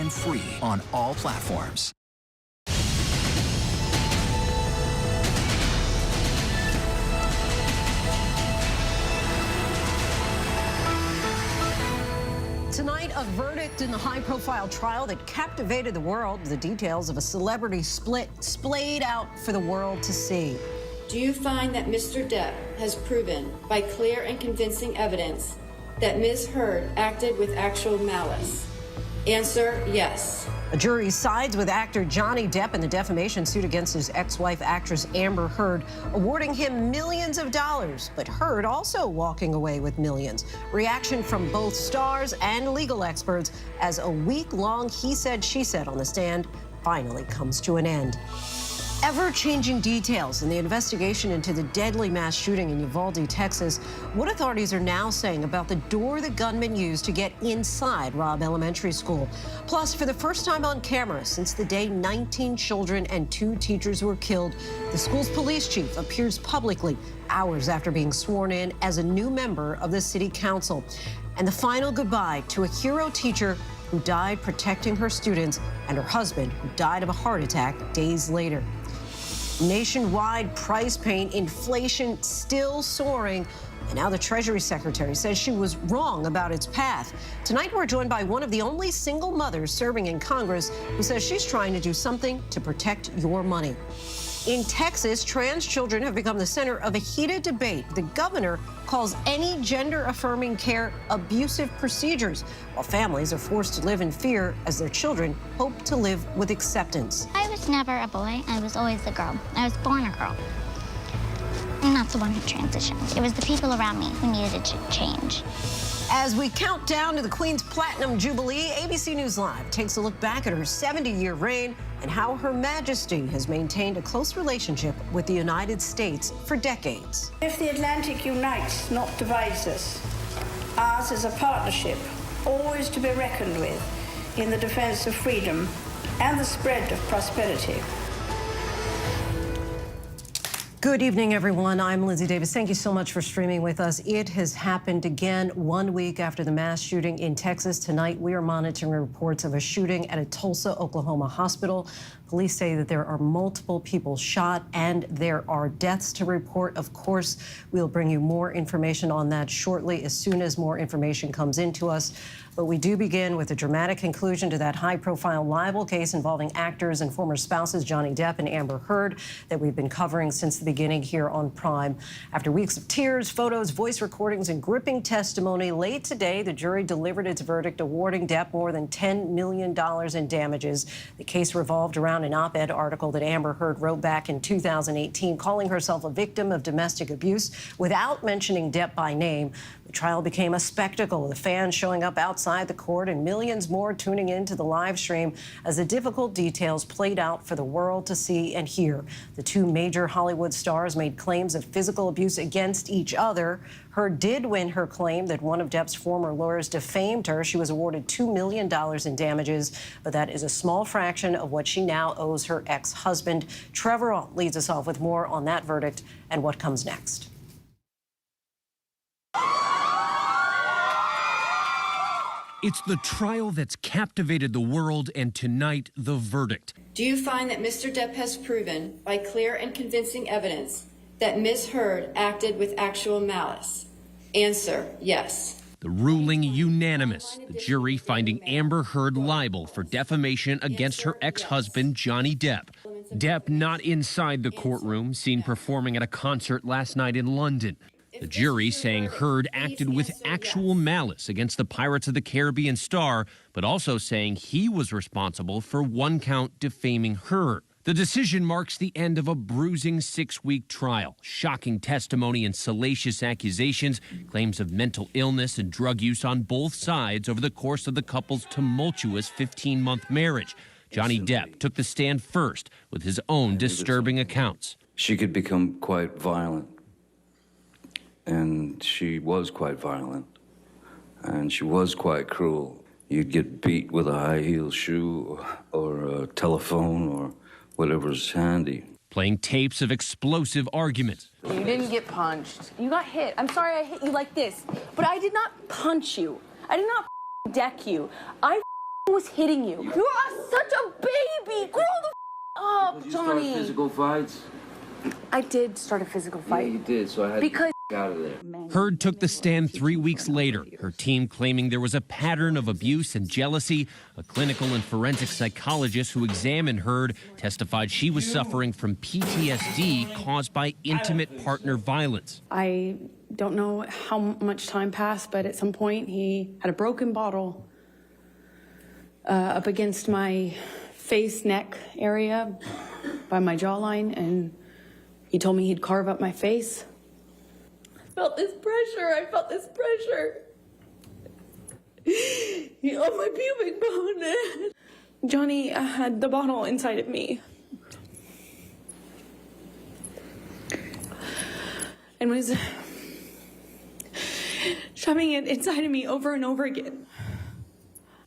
anytime, free on all platforms. Tonight, a verdict in the high-profile trial that captivated the world. The details of a celebrity split splayed out for the world to see. Do you find that Mr. Depp has proven by clear and convincing evidence that Ms. Heard acted with actual malice? Answer, yes. A jury sides with actor Johnny Depp in the defamation suit against his ex-wife, actress Amber Heard, awarding him millions of dollars, but Heard also walking away with millions. Reaction from both stars and legal experts as a week-long he said, she said on the stand finally comes to an end. Ever-changing details in the investigation into the deadly mass shooting in Uvalde, Texas. What authorities are now saying about the door the gunman used to get inside Robb Elementary School. Plus, for the first time on camera since the day 19 children and 2 teachers were killed, the school's police chief appears publicly hours after being sworn in as a new member of the city council. And the final goodbye to a hero teacher who died protecting her students and her husband, who died of a heart attack days later. Nationwide price pain, inflation still soaring, and now the Treasury Secretary says she was wrong about its path. Tonight, we're joined by one of the only single mothers serving in Congress who says she's trying to do something to protect your money. In Texas, trans children have become the center of a heated debate. The governor calls any gender-affirming care abusive procedures, while families are forced to live in fear as their children hope to live with acceptance. I was never a boy. I was always a girl. I was born a girl. I'm not the one who transitioned. It was the people around me who needed to change. As we count down to the Queen's Platinum Jubilee, ABC News Live takes a look back at her 70-year reign and how Her Majesty has maintained a close relationship with the United States for decades. If the Atlantic unites, not divides us, ours is a partnership, always to be reckoned with in the defense of freedom and the spread of prosperity. Good evening, everyone. I'm Lindsay Davis. Thank you so much for streaming with us. It has happened again 1 week after the mass shooting in Texas. Tonight, we are monitoring reports of a shooting at a Tulsa, Oklahoma hospital. Police say that there are multiple people shot and there are deaths to report. Of course, we'll bring you more information on that shortly as soon as more information comes into us. But we do begin with a dramatic conclusion to that high-profile libel case involving actors and former spouses Johnny Depp and Amber Heard that we've been covering since the beginning here on Prime. After weeks of tears, photos, voice recordings, and gripping testimony, late today, the jury delivered its verdict awarding Depp more than $10 million in damages. The case revolved around an op-ed article that Amber Heard wrote back in 2018, calling herself a victim of domestic abuse without mentioning Depp by name. The trial became a spectacle, with fans showing up outside the court and millions more tuning into the live stream as the difficult details played out for the world to see and hear. The 2 major Hollywood stars made claims of physical abuse against each other. Heard did win her claim that one of Depp's former lawyers defamed her. She was awarded $2 million in damages, but that is a small fraction of what she now owes her ex-husband. Trevor Ault leads us off with more on that verdict and what comes next. It's the trial that's captivated the world, and tonight, the verdict. Do you find that Mr. Depp has proven by clear and convincing evidence that Ms. Heard acted with actual malice? Answer, yes. The ruling unanimous, the jury finding Amber Heard liable for defamation against her ex-husband, Johnny Depp. Depp not inside the courtroom, seen performing at a concert last night in London. The jury saying Heard acted with actual malice against the Pirates of the Caribbean star, but also saying he was responsible for 1 count defaming her. The decision marks the end of a bruising 6-week trial. Shocking testimony and salacious accusations, claims of mental illness and drug use on both sides over the course of the couple's tumultuous 15-month marriage. Johnny Depp took the stand first with his own disturbing accounts. She could become quite violent. And she was quite violent, and she was quite cruel. You'd get beat with a high-heel shoe or a telephone or whatever's handy. Playing tapes of explosive arguments. You didn't get punched. You got hit. I'm sorry I hit you like this, but I did not punch you. I did not deck you. I was hitting you? You are such a baby. Grow the up, Did you Johnny. start physical fights? I did start a physical fight. Yeah, you did, so I had Because to get out of there. Heard took the stand 3 weeks later, her team claiming there was a pattern of abuse and jealousy. A clinical and forensic psychologist who examined Heard testified she was suffering from PTSD caused by intimate partner violence. I don't know how much time passed, but at some point he had a broken bottle up against my face, neck area by my jawline, and he told me he'd carve up my face. I felt this pressure. On my pubic bone. Johnny had the bottle inside of me and was shoving it inside of me over and over again.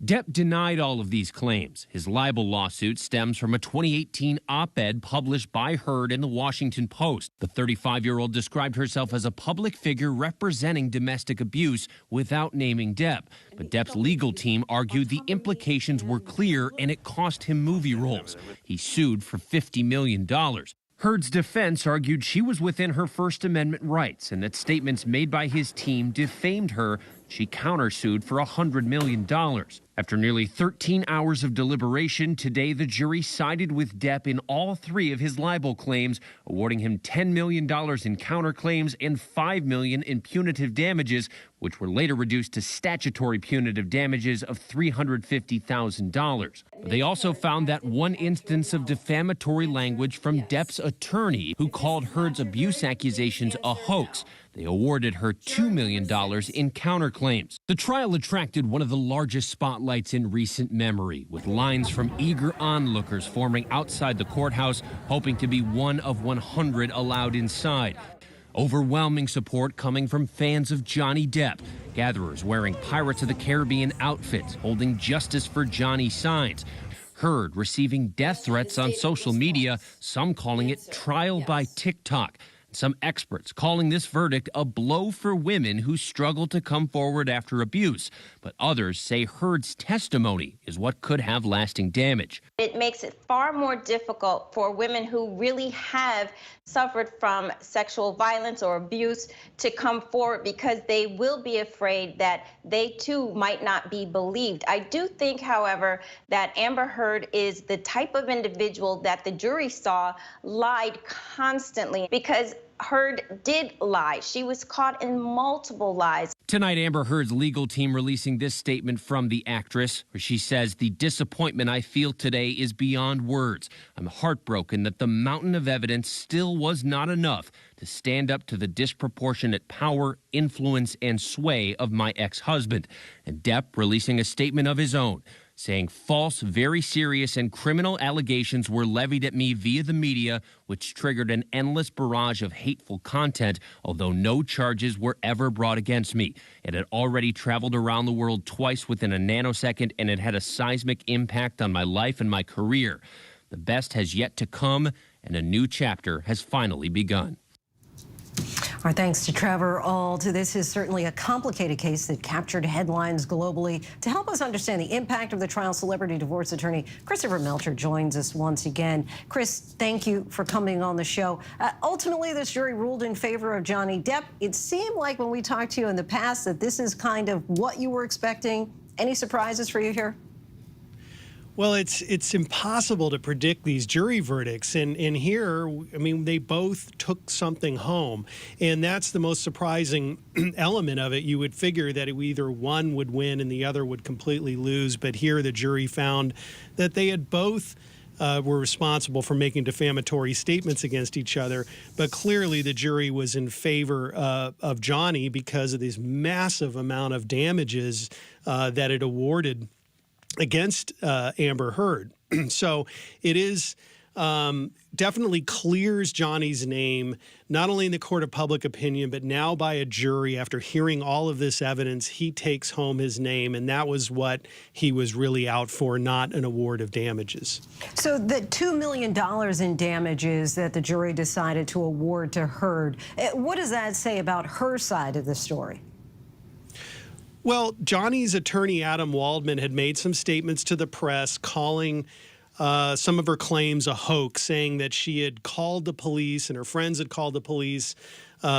Depp denied all of these claims. His libel lawsuit stems from a 2018 op-ed published by Heard in the Washington Post. The 35-year-old described herself as a public figure representing domestic abuse without naming Depp. But Depp's legal team argued the implications were clear and it cost him movie roles. He sued for $50 million. Heard's defense argued she was within her First Amendment rights and that statements made by his team defamed her. She countersued for $100 million. After nearly 13 hours of deliberation, today the jury sided with Depp in all 3 of his libel claims, awarding him $10 million in counterclaims and $5 million in punitive damages, which were later reduced to statutory punitive damages of $350,000. But they also found that one instance of defamatory language from Depp's attorney, who called Heard's abuse accusations a hoax. They awarded her $2 million in counterclaims. The trial attracted one of the largest spotlights in recent memory, with lines from eager onlookers forming outside the courthouse, hoping to be one of 100 allowed inside. Overwhelming support coming from fans of Johnny Depp, gatherers wearing Pirates of the Caribbean outfits, holding Justice for Johnny signs. Heard receiving death threats on social media, some calling it trial by TikTok. Some experts calling this verdict a blow for women who struggle to come forward after abuse. But others say Heard's testimony is what could have lasting damage. It makes it far more difficult for women who really have suffered from sexual violence or abuse to come forward because they will be afraid that they too might not be believed. I do think, however, that Amber Heard is the type of individual that the jury saw lied constantly, because Heard did lie. She was caught in multiple lies. Tonight, Amber Heard's legal team releasing this statement from the actress, where she says, "The disappointment I feel today is beyond words. I'm heartbroken that the mountain of evidence still was not enough to stand up to the disproportionate power, influence, and sway of my ex-husband." And Depp releasing a statement of his own, saying false, very serious, and criminal allegations were levied at me via the media, which triggered an endless barrage of hateful content, although no charges were ever brought against me. It had already traveled around the world twice within a nanosecond, and it had a seismic impact on my life and my career. The best has yet to come, and a new chapter has finally begun. Our thanks to Trevor Auld. This is certainly a complicated case that captured headlines globally. To help us understand the impact of the trial, celebrity divorce attorney Christopher Melcher joins us once again. Chris, thank you for coming on the show. Ultimately, this jury ruled in favor of Johnny Depp. It seemed like when we talked to you in the past that this is kind of what you were expecting. Any surprises for you here? Well, it's impossible to predict these jury verdicts. And here, I mean, they both took something home. And that's the most surprising element of it. You would figure that either one would win and the other would completely lose. But here the jury found that they had both were responsible for making defamatory statements against each other. But clearly the jury was in favor of Johnny because of this massive amount of damages that it awarded against Amber Heard. So it is definitely clears Johnny's name, not only in the court of public opinion, but now by a jury. After hearing all of this evidence, he takes home his name, and that was what he was really out for, not an award of damages. So the $2 million in damages that the jury decided to award to Heard, what does that say about her side of the story? Well, Johnny's attorney, Adam Waldman, had made some statements to the press calling some of her claims a hoax, saying that she had called the police and her friends had called the police,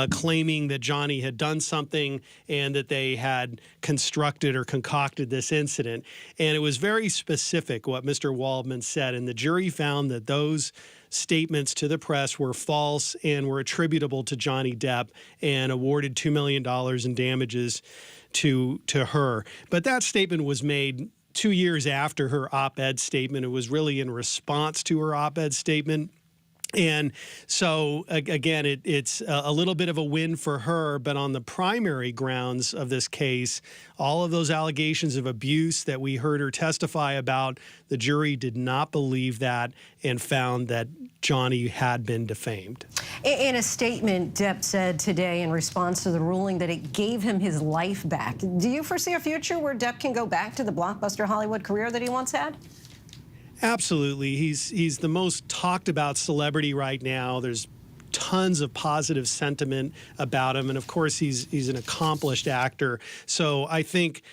claiming that Johnny had done something and that they had constructed or concocted this incident. And it was very specific what Mr. Waldman said, and the jury found that those statements to the press were false and were attributable to Johnny Depp and awarded $2 million in damages to her. But that statement was made 2 years after her op-ed statement. It was really in response to her op-ed statement. And so, again, it's a little bit of a win for her, but on the primary grounds of this case, all of those allegations of abuse that we heard her testify about, the jury did not believe that and found that Johnny had been defamed. In a statement, Depp said today in response to the ruling that it gave him his life back. Do you foresee a future where Depp can go back to the blockbuster Hollywood career that he once had? Absolutely. He's the most talked about celebrity right now. There's tons of positive sentiment about him. And of course, he's an accomplished actor. So I think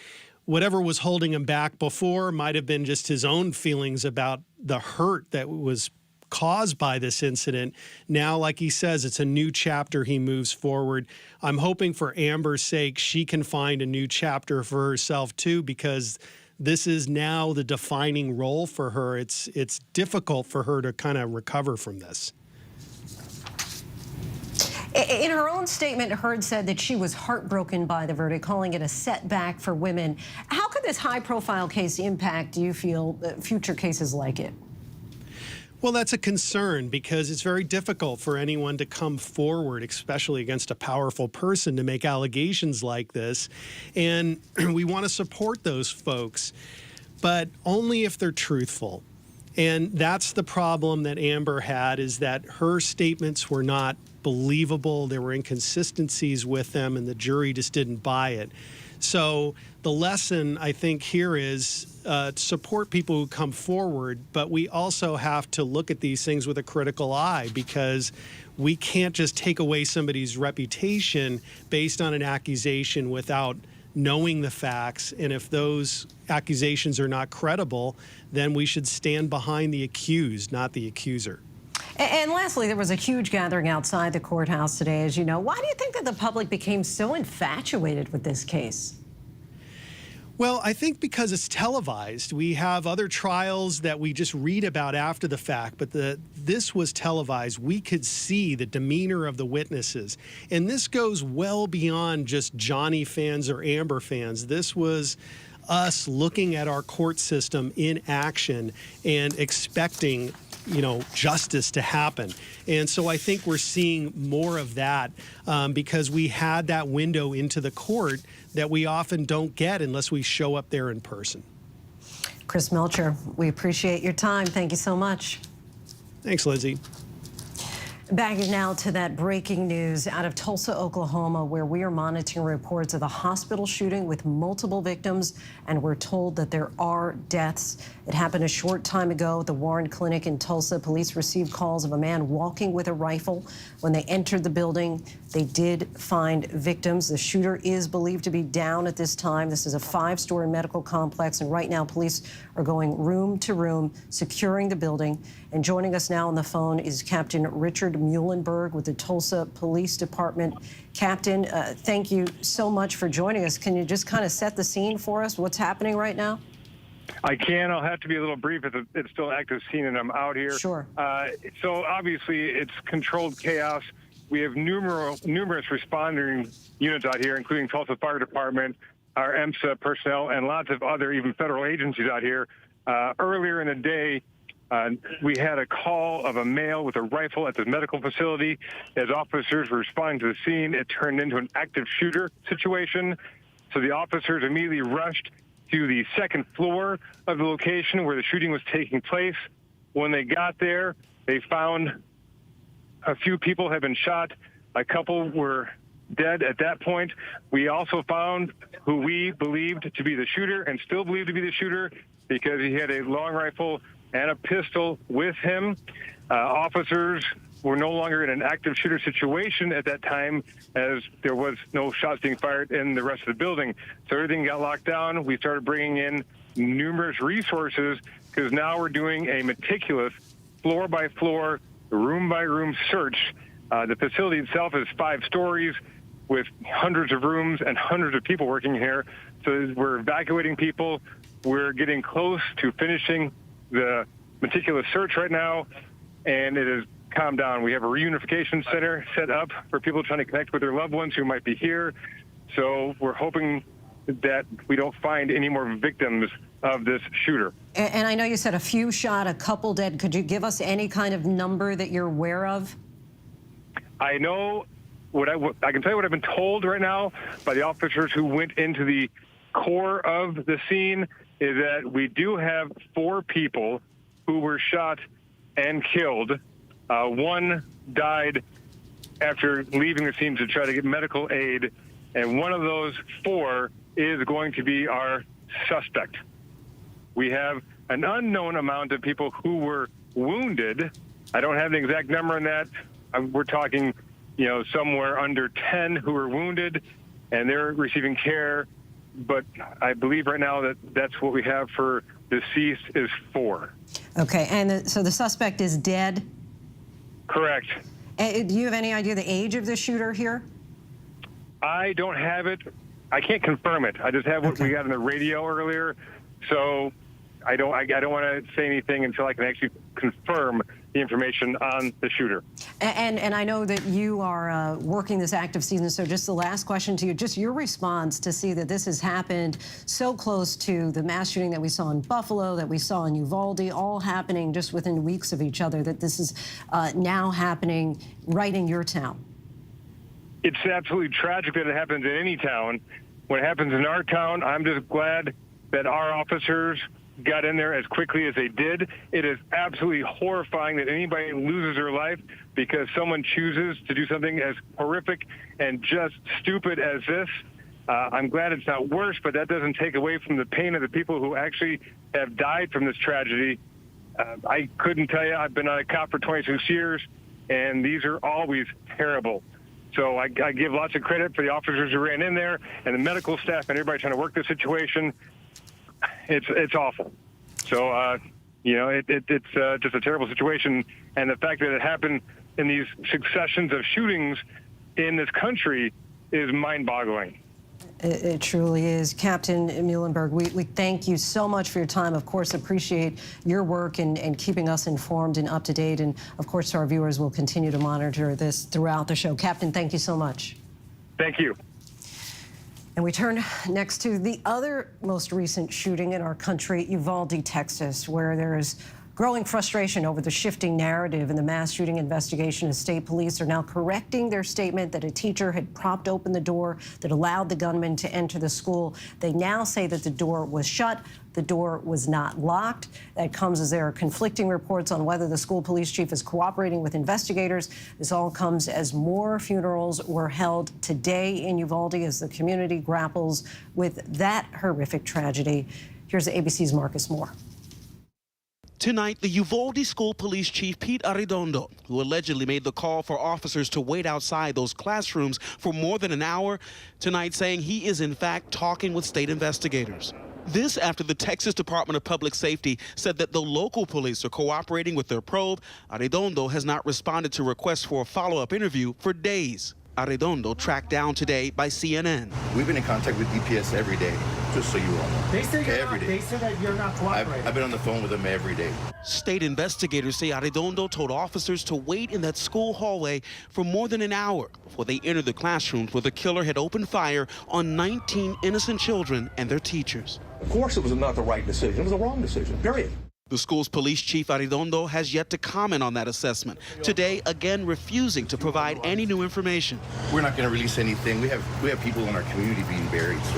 whatever was holding him back before might have been just his own feelings about the hurt that was caused by this incident. Now, like he says, it's a new chapter he moves forward. I'm hoping for Amber's sake, she can find a new chapter for herself too, because this is now the defining role for her. It's difficult for her to kind of recover from this. In her own statement, Heard said that she was heartbroken by the verdict, calling it a setback for women. How could this high-profile case impact, do you feel, future cases like it? Well, that's a concern because it's very difficult for anyone to come forward, especially against a powerful person, to make allegations like this. And we want to support those folks, but only if they're truthful. And that's the problem that Amber had, is that her statements were not believable. There were inconsistencies with them, and the jury just didn't buy it. So the lesson, I think, here is support people who come forward, but we also have to look at these things with a critical eye, because we can't just take away somebody's reputation based on an accusation without knowing the facts. And if those accusations are not credible, then we should stand behind the accused, not the accuser. And lastly, there was a huge gathering outside the courthouse today, as you know. Why do you think that the public became so infatuated with this case? Well, I think because it's televised. We have other trials that we just read about after the fact, but this was televised. We could see the demeanor of the witnesses. And this goes well beyond just Johnny fans or Amber fans. This was us looking at our court system in action and expecting, justice to happen. And so I think we're seeing more of that because we had that window into the court that we often don't get unless we show up there in person. Chris Melcher, we appreciate your time. Thank you so much. Thanks, Lizzie. Back now to that breaking news out of Tulsa, Oklahoma, where we are monitoring reports of a hospital shooting with multiple victims, and we're told that there are deaths. It happened a short time ago at the Warren Clinic in Tulsa. Police received calls of a man walking with a rifle. When they entered the building, they did find victims. The shooter is believed to be down at this time. This is a 5-story medical complex, and right now police are going room to room, securing the building. And joining us now on the phone is Captain Richard Muhlenberg with the Tulsa Police Department. Captain, thank you so much for joining us. Can you just kind of set the scene for us? What's happening right now? I can. I'll have to be a little brief. It's still an active scene, and I'm out here. Sure. So obviously, it's controlled chaos. We have numerous responding units out here, including Tulsa Fire Department, our EMSA personnel, and lots of other even federal agencies out here. Earlier in the day, we had a call of a male with a rifle at the medical facility. As officers were responding to the scene, it turned into an active shooter situation. So the officers immediately rushed to the second floor of the location where the shooting was taking place. When they got there, they found a few people had been shot. A couple were dead at that point. We also found who we believed to be the shooter and still believe to be the shooter because he had a long rifle and a pistol with him. Officers we're no longer in an active shooter situation at that time, as there was no shots being fired in the rest of the building. So everything got locked down. We started bringing in numerous resources because now we're doing a meticulous floor-by-floor, room-by-room search. The facility itself is 5 stories with hundreds of rooms and hundreds of people working here. So we're evacuating people. We're getting close to finishing the meticulous search right now, and it is calmed down. We have a reunification center set up for people trying to connect with their loved ones who might be here. So we're hoping that we don't find any more victims of this shooter. And I know you said a few shot, a couple dead. Could you give us any kind of number that you're aware of? I know I can tell you what I've been told right now by the officers who went into the core of the scene is that we do have 4 people who were shot and killed. One died after leaving the scene to try to get medical aid, and one of those 4 is going to be our suspect. We have an unknown amount of people who were wounded. I don't have an exact number on that. We're talking, somewhere under 10 who were wounded, and they're receiving care. But I believe right now that that's what we have for deceased is 4. Okay, and so the suspect is dead? Correct. Do you have any idea the age of the shooter here? I don't have it. I can't confirm it. I just have what we got on the radio earlier. So I don't want to say anything until I can actually confirm the information on the shooter. And I know that you are working this active season, so just the last question to you, just your response to see that this has happened so close to the mass shooting that we saw in Buffalo, that we saw in Uvalde, all happening just within weeks of each other, that this is now happening right in your town. It's absolutely tragic that it happens in any town. When it happens in our town, I'm just glad that our officers got in there as quickly as they did. It is absolutely horrifying that anybody loses their life because someone chooses to do something as horrific and just stupid as this. I'm glad it's not worse, but that doesn't take away from the pain of the people who actually have died from this tragedy. I couldn't tell you. I've been on a cop for 26 years, and these are always terrible. So I give lots of credit for the officers who ran in there and the medical staff and everybody trying to work the situation. It's awful. So, it's just a terrible situation. And the fact that it happened in these successions of shootings in this country is mind-boggling. It truly is. Captain Muhlenberg, we thank you so much for your time. Of course, appreciate your work and keeping us informed and up to date. And, of course, to our viewers, we'll continue to monitor this throughout the show. Captain, thank you so much. Thank you. And we turn next to the other most recent shooting in our country, Uvalde, Texas, where there is growing frustration over the shifting narrative in the mass shooting investigation. State police are now correcting their statement that a teacher had propped open the door that allowed the gunman to enter the school. They now say that the door was shut. The door was not locked. That comes as there are conflicting reports on whether the school police chief is cooperating with investigators. This all comes as more funerals were held today in Uvalde as the community grapples with that horrific tragedy. Here's ABC's Marcus Moore. Tonight, the Uvalde School Police Chief Pete Arredondo, who allegedly made the call for officers to wait outside those classrooms for more than an hour, tonight saying he is in fact talking with state investigators. This after the Texas Department of Public Safety said that the local police are cooperating with their probe. Arredondo has not responded to requests for a follow-up interview for days. Arredondo tracked down today by CNN. We've been in contact with DPS every day, just so you all know. They say that you're not cooperating. I've been on the phone with them every day. State investigators say Arredondo told officers to wait in that school hallway for more than an hour before they entered the classrooms where the killer had opened fire on 19 innocent children and their teachers. Of course it was not the right decision. It was a wrong decision, period. The school's police chief, Arredondo, has yet to comment on that assessment. Today, again, refusing to provide any new information. We're not going to release anything. We have people in our community being buried, so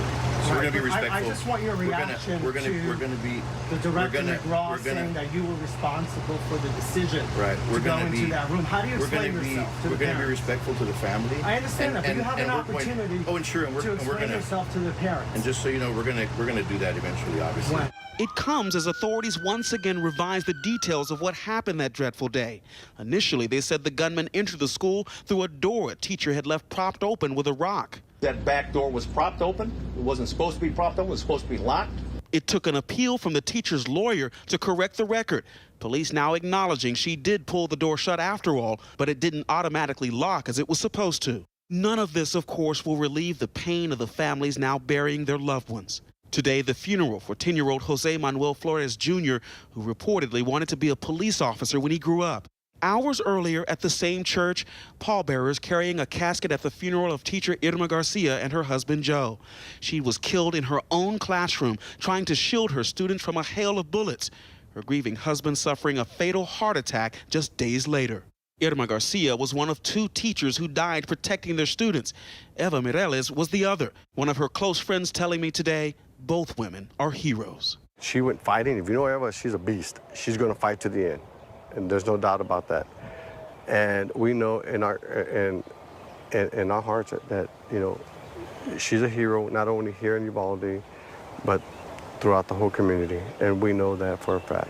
we're going to be respectful. I just want your reaction we're going to be the director McGraw saying that you were responsible for the decision to go into that room. How do you explain yourself to the parents? We're going to be respectful to the family. I understand that, but you have an opportunity to explain yourself to the parents. And just so you know, we're going to do that eventually, obviously. When? It comes as authorities once again revise the details of what happened that dreadful day. Initially, they said the gunman entered the school through a door a teacher had left propped open with a rock. That back door was propped open. It wasn't supposed to be propped open. It was supposed to be locked. It took an appeal from the teacher's lawyer to correct the record. Police now acknowledging she did pull the door shut after all, but it didn't automatically lock as it was supposed to. None of this, of course, will relieve the pain of the families now burying their loved ones. Today, the funeral for 10-year-old Jose Manuel Flores Jr., who reportedly wanted to be a police officer when he grew up. Hours earlier at the same church, pallbearers carrying a casket at the funeral of teacher Irma Garcia and her husband Joe. She was killed in her own classroom, trying to shield her students from a hail of bullets. Her grieving husband suffering a fatal heart attack just days later. Irma Garcia was one of 2 teachers who died protecting their students. Eva Mireles was the other. One of her close friends telling me today, both women are heroes. She went fighting. If you know Eva, she's a beast. She's going to fight to the end. And there's no doubt about that. And we know in our hearts that, you know, she's a hero, not only here in Uvalde, but throughout the whole community. And we know that for a fact.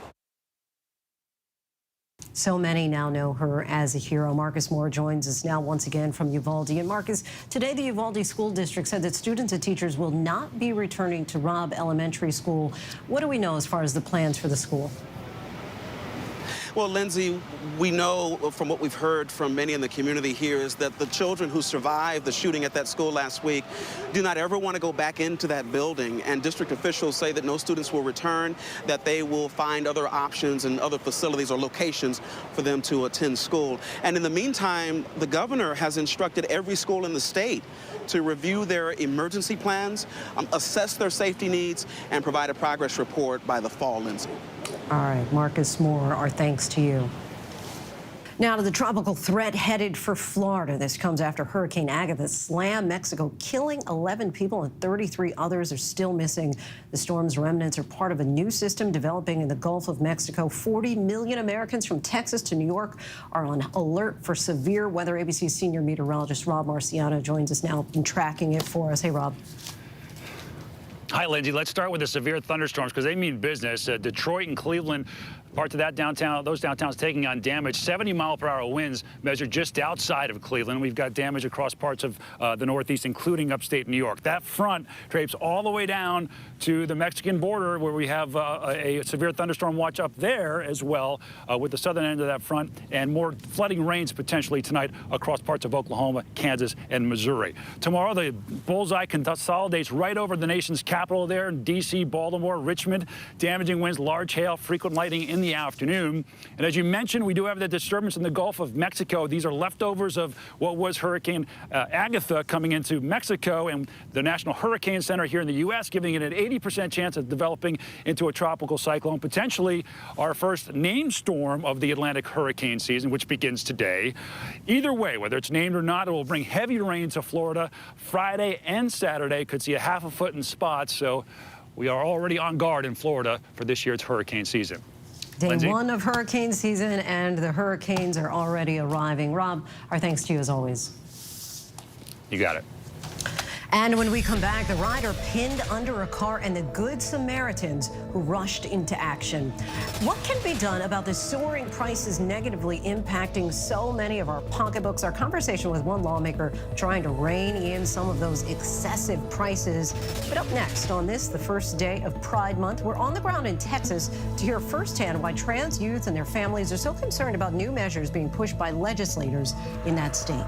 So many now know her as a hero. Marcus Moore joins us now once again from Uvalde. And Marcus, today the Uvalde School District said that students and teachers will not be returning to Robb Elementary School. What do we know as far as the plans for the school? Well, Lindsay, we know from what we've heard from many in the community here is that the children who survived the shooting at that school last week do not ever want to go back into that building. And district officials say that no students will return, that they will find other options and other facilities or locations for them to attend school. And in the meantime, the governor has instructed every school in the state to review their emergency plans, assess their safety needs, and provide a progress report by the fall, Lindsay. All right, Marcus Moore, our thanks to you. Now to the tropical threat headed for Florida. This comes after Hurricane Agatha slammed Mexico, killing 11 people and 33 others are still missing. The storm's remnants are part of a new system developing in the Gulf of Mexico. 40 million Americans from Texas to New York are on alert for severe weather. ABC's senior meteorologist Rob Marciano joins us now and tracking it for us. Hey, Rob. Hi, Lindsay. Let's start with the severe thunderstorms because they mean business. Detroit and Cleveland, parts of that downtown, those downtowns taking on damage. 70-mile-per-hour winds measured just outside of Cleveland. We've got damage across parts of the Northeast, including upstate New York. That front drapes all the way down to the Mexican border, where we have a severe thunderstorm watch up there as well, with the southern end of that front, and more flooding rains potentially tonight across parts of Oklahoma, Kansas, and Missouri. Tomorrow, the bullseye consolidates right over the nation's capital there in D.C., Baltimore, Richmond. Damaging winds, large hail, frequent lightning in the afternoon. And as you mentioned, we do have the disturbance in the Gulf of Mexico. These are leftovers of what was Hurricane Agatha coming into Mexico, and the National Hurricane Center here in the U.S. giving it an 80% chance of developing into a tropical cyclone, potentially our first named storm of the Atlantic hurricane season, which begins today. Either way, whether it's named or not, it will bring heavy rain to Florida. Friday and Saturday could see a half a foot in spots, so we are already on guard in Florida for this year's hurricane season. Day Lindsay? 1 of hurricane season, and the hurricanes are already arriving. Rob, our thanks to you as always. You got it. And when we come back, the rider pinned under a car and the Good Samaritans who rushed into action. What can be done about the soaring prices negatively impacting so many of our pocketbooks? Our conversation with one lawmaker trying to rein in some of those excessive prices. But up next on this, the first day of Pride Month, we're on the ground in Texas to hear firsthand why trans youth and their families are so concerned about new measures being pushed by legislators in that state.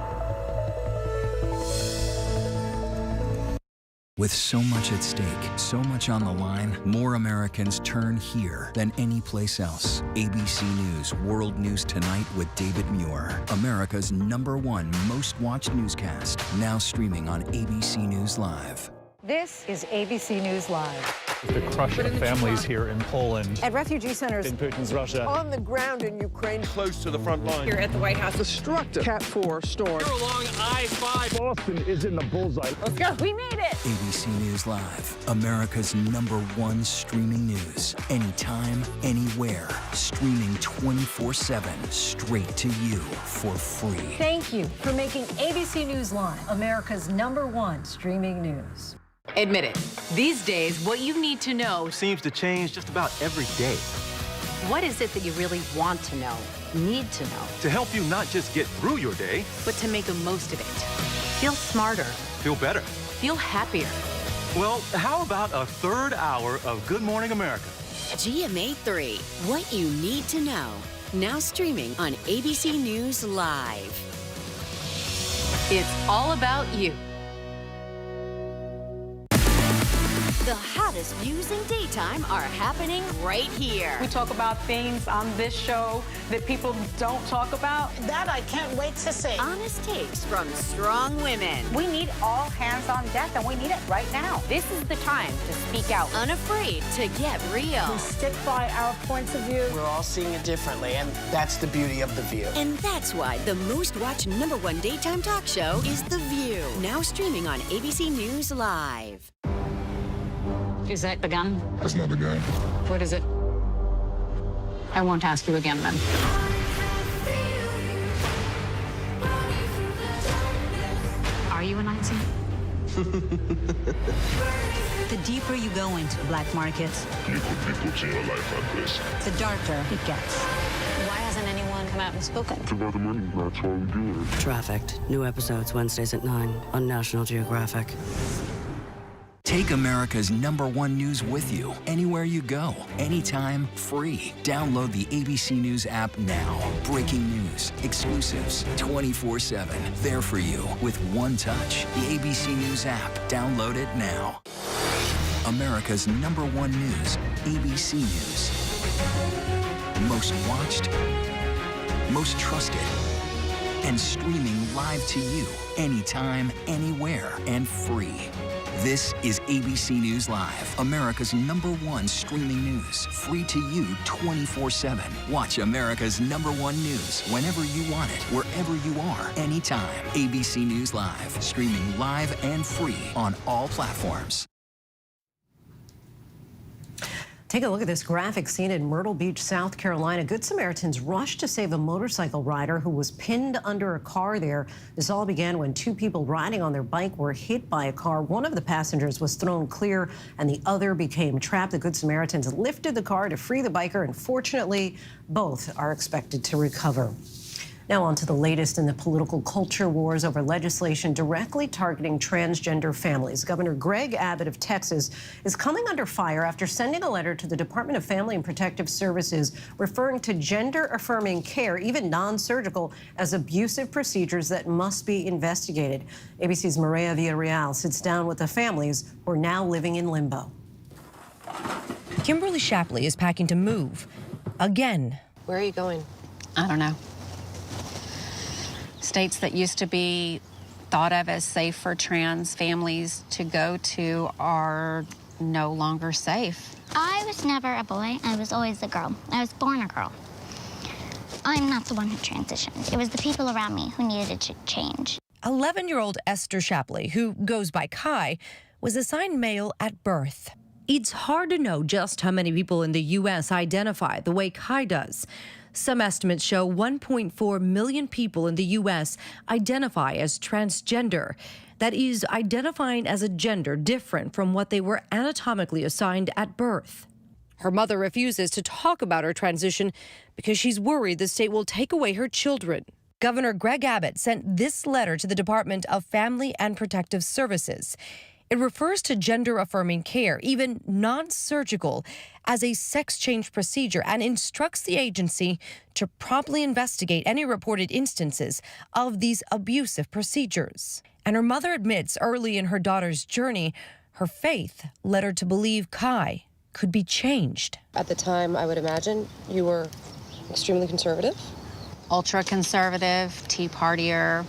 With so much at stake, so much on the line, more Americans turn here than any place else. ABC News World News Tonight with David Muir, America's #1 most watched newscast, now streaming on ABC News Live. This is ABC News Live. The crush of families here in Poland. At refugee centers in Putin's Russia. On the ground in Ukraine. Close to the front line. Here at the White House. Destructive Cat 4 storm. Here along I-5. Boston is in the bullseye. Let's go. We made it. ABC News Live, America's #1 streaming news. Anytime, anywhere. Streaming 24/7, straight to you for free. Thank you for making ABC News Live America's #1 streaming news. Admit it. These days, what you need to know seems to change just about every day. What is it that you really want to know, need to know? To help you not just get through your day, but to make the most of it. Feel smarter. Feel better. Feel happier. Well, how about a third hour of Good Morning America? GMA 3, what you need to know. Now streaming on ABC News Live. It's all about you. The hottest views in daytime are happening right here. We talk about things on this show that people don't talk about. That I can't wait to see. Honest takes from strong women. We need all hands on deck, and we need it right now. This is the time to speak out. Unafraid to get real. We stick by our points of view. We're all seeing it differently, and that's the beauty of The View. And that's why the most watched #1 daytime talk show is The View. Now streaming on ABC News Live. Is that the gun? That's not the gun. What is it? I won't ask you again then. Are you a Nazi? The deeper you go into black markets, you could be putting your life at risk. the darker it gets. Why hasn't anyone come out and spoken? It's about the money. That's why we do it. Trafficked. New episodes Wednesdays at 9 on National Geographic. Take America's #1 news with you anywhere you go, anytime, free. Download the ABC News app now. Breaking news, exclusives, 24/7. There for you with one touch. The ABC News app. Download it now. America's #1 news, ABC News. Most watched, most trusted, and streaming live to you anytime, anywhere, and free. This is ABC News Live, America's #1 streaming news. Free to you 24/7. Watch America's #1 news whenever you want it, wherever you are, anytime. ABC News Live, streaming live and free on all platforms. Take a look at this graphic scene in Myrtle Beach, South Carolina. Good Samaritans rushed to save a motorcycle rider who was pinned under a car there. This all began when two people riding on their bike were hit by a car. One of the passengers was thrown clear and the other became trapped. The Good Samaritans lifted the car to free the biker, and fortunately, both are expected to recover. Now on to the latest in the political culture wars over legislation directly targeting transgender families. Governor Greg Abbott of Texas is coming under fire after sending a letter to the Department of Family and Protective Services referring to gender-affirming care, even non-surgical, as abusive procedures that must be investigated. ABC's Maria Villarreal sits down with the families who are now living in limbo. Kimberly Shapley is packing to move again. Where are you going? I don't know. States that used to be thought of as safe for trans families to go to are no longer safe. I was never a boy. I was always a girl. I was born a girl. I'm not the one who transitioned. It was the people around me who needed to change. 11-year-old Esther Shapley, who goes by Kai, was assigned male at birth. It's hard to know just how many people in the U.S. identify the way Kai does. Some estimates show 1.4 million people in the U.S. identify as transgender. That is, identifying as a gender different from what they were anatomically assigned at birth. Her mother refuses to talk about her transition because she's worried the state will take away her children. Governor Greg Abbott sent this letter to the Department of Family and Protective Services. It refers to gender-affirming care, even non-surgical, as a sex change procedure and instructs the agency to promptly investigate any reported instances of these abusive procedures. And her mother admits early in her daughter's journey, her faith led her to believe Kai could be changed. At the time, I would imagine you were extremely conservative? Ultra-conservative, Tea Partier,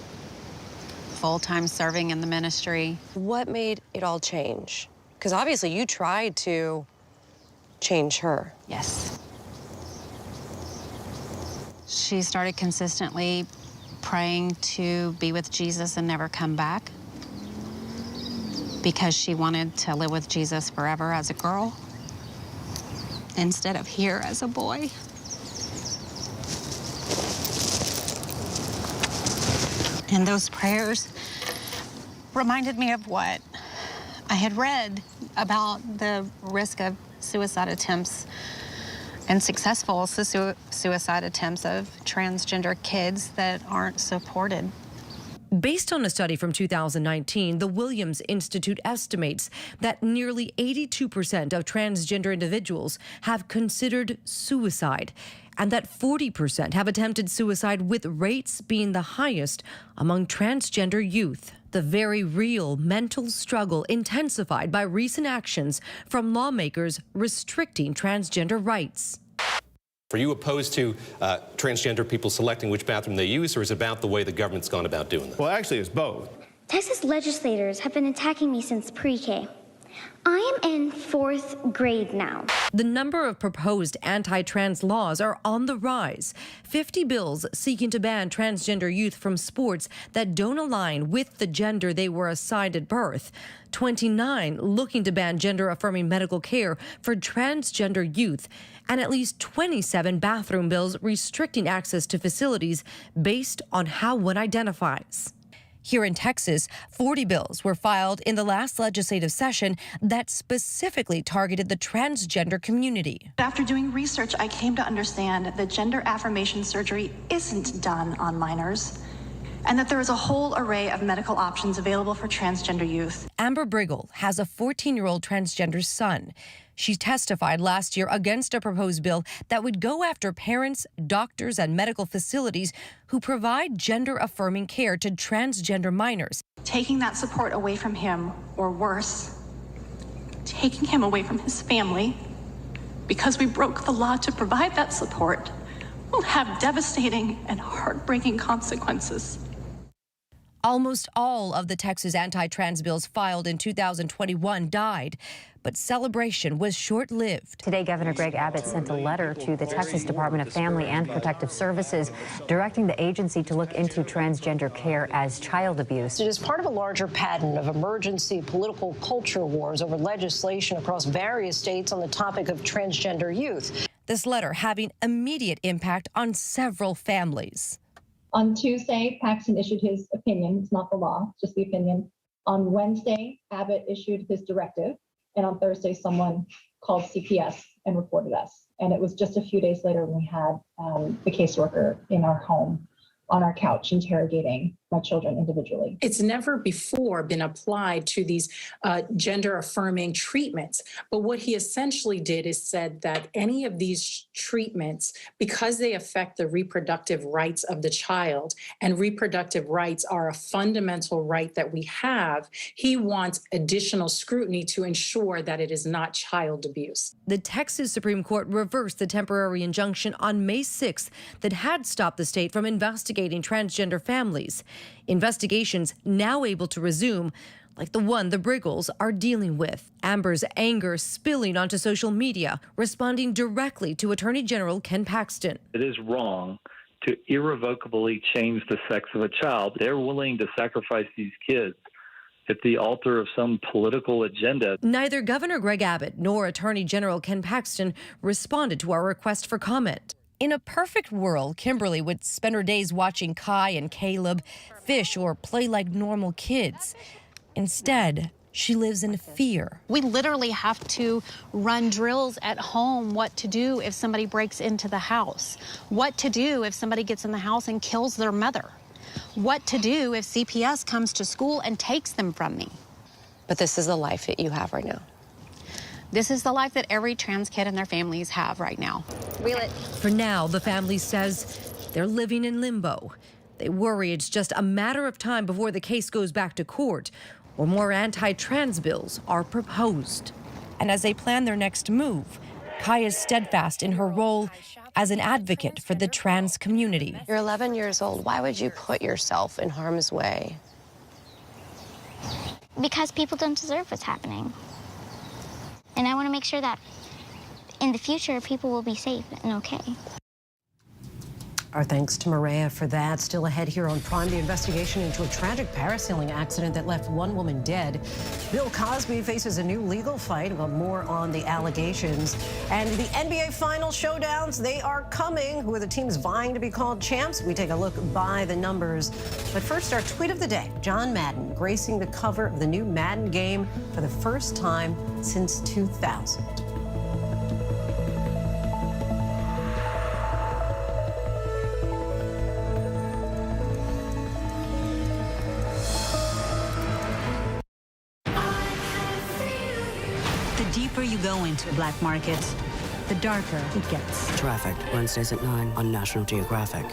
full-time serving in the ministry. What made it all change? Because obviously you tried to change her. Yes. She started consistently praying to be with Jesus and never come back because she wanted to live with Jesus forever as a girl instead of here as a boy. And those prayers reminded me of what I had read about the risk of suicide attempts and successful suicide attempts of transgender kids that aren't supported. Based on a study from 2019, the Williams Institute estimates that nearly 82% of transgender individuals have considered suicide, and that 40% have attempted suicide, with rates being the highest among transgender youth. The very real mental struggle intensified by recent actions from lawmakers restricting transgender rights. Are you opposed to transgender people selecting which bathroom they use, or is it about the way the government's gone about doing this? Well, actually, it's both. Texas legislators have been attacking me since pre-K. I am in 4th grade now. The number of proposed anti-trans laws are on the rise. 50 bills seeking to ban transgender youth from sports that don't align with the gender they were assigned at birth. 29 looking to ban gender-affirming medical care for transgender youth. And at least 27 bathroom bills restricting access to facilities based on how one identifies. Here in Texas, 40 bills were filed in the last legislative session that specifically targeted the transgender community. After doing research, I came to understand that gender affirmation surgery isn't done on minors, and that there is a whole array of medical options available for transgender youth. Amber Briggle has a 14-year-old transgender son. She testified last year against a proposed bill that would go after parents, doctors, and medical facilities who provide gender-affirming care to transgender minors. Taking that support away from him, or worse, taking him away from his family, because we broke the law to provide that support, will have devastating and heartbreaking consequences. Almost all of the Texas anti-trans bills filed in 2021 died, but celebration was short-lived. Today, Governor Greg Abbott sent a letter to the Texas Department of Family and Protective Services directing the agency to look into transgender care as child abuse. It is part of a larger pattern of emergency political culture wars over legislation across various states on the topic of transgender youth. This letter having immediate impact on several families. On Tuesday, Paxton issued his opinion. It's not the law, it's just the opinion. On Wednesday, Abbott issued his directive. And on Thursday, someone called CPS and reported us. And it was just a few days later when we had the caseworker in our home on our couch interrogating my children individually. It's never before been applied to these gender-affirming treatments. But what he essentially did is said that any of these treatments, because they affect the reproductive rights of the child, and reproductive rights are a fundamental right that we have, he wants additional scrutiny to ensure that it is not child abuse. The Texas Supreme Court reversed the temporary injunction on May 6th that had stopped the state from investigating transgender families. Investigations now able to resume, like the one the Briggles are dealing with. Amber's anger spilling onto social media, responding directly to Attorney General Ken Paxton. It is wrong to irrevocably change the sex of a child. They're willing to sacrifice these kids at the altar of some political agenda. Neither Governor Greg Abbott nor Attorney General Ken Paxton responded to our request for comment. In a perfect world, Kimberly would spend her days watching Kai and Caleb fish or play like normal kids. Instead, she lives in fear. We literally have to run drills at home, what to do if somebody breaks into the house, what to do if somebody gets in the house and kills their mother, what to do if CPS comes to school and takes them from me. But this is the life that you have right now. This is the life that every trans kid and their families have right now. For now, the family says they're living in limbo. They worry it's just a matter of time before the case goes back to court or more anti-trans bills are proposed. And as they plan their next move, Kai is steadfast in her role as an advocate for the trans community. You're 11 years old. Why would you put yourself in harm's way? Because people don't deserve what's happening. And I want to make sure that in the future, people will be safe and okay. Our thanks to Maria for that. Still ahead here on Prime, the investigation into a tragic parasailing accident that left one woman dead. Bill Cosby faces a new legal fight, but more on the allegations. And the NBA final showdowns, they are coming. Who are the teams vying to be called champs? We take a look by the numbers. But first, our tweet of the day. John Madden gracing the cover of the new Madden game for the first time since 2000. The deeper you go into black markets, the darker it gets. Trafficked, Wednesdays at 9 on National Geographic.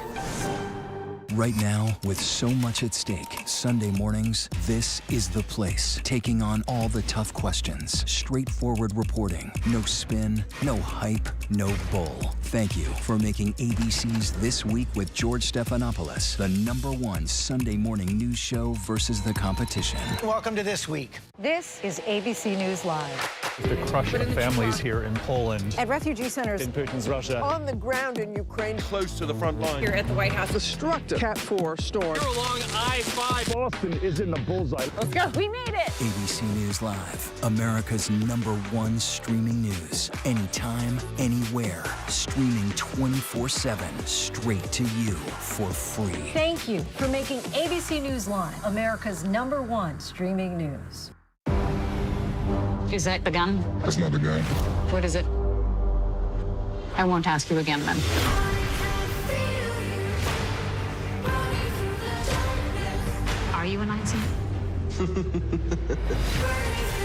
Right now, with so much at stake, Sunday mornings, this is the place. Taking on all the tough questions. Straightforward reporting. No spin, no hype, no bull. Thank you for making ABC's This Week with George Stephanopoulos the #1 Sunday morning news show versus the competition. Welcome to This Week. This is ABC News Live. The crush of families here in Poland. At refugee centers. In Putin's Russia. On the ground in Ukraine. Close to the front line. Here at the White House. Destructive Cat 4 storm. Here along I-5. Boston is in the bullseye. Let's go. We made it. ABC News Live, America's #1 streaming news. Anytime, anywhere. Streaming 24/7, straight to you for free. Thank you for making ABC News Live America's #1 streaming news. Is that the gun? That's not the gun. What is it? I won't ask you again then. Are you a Nazi?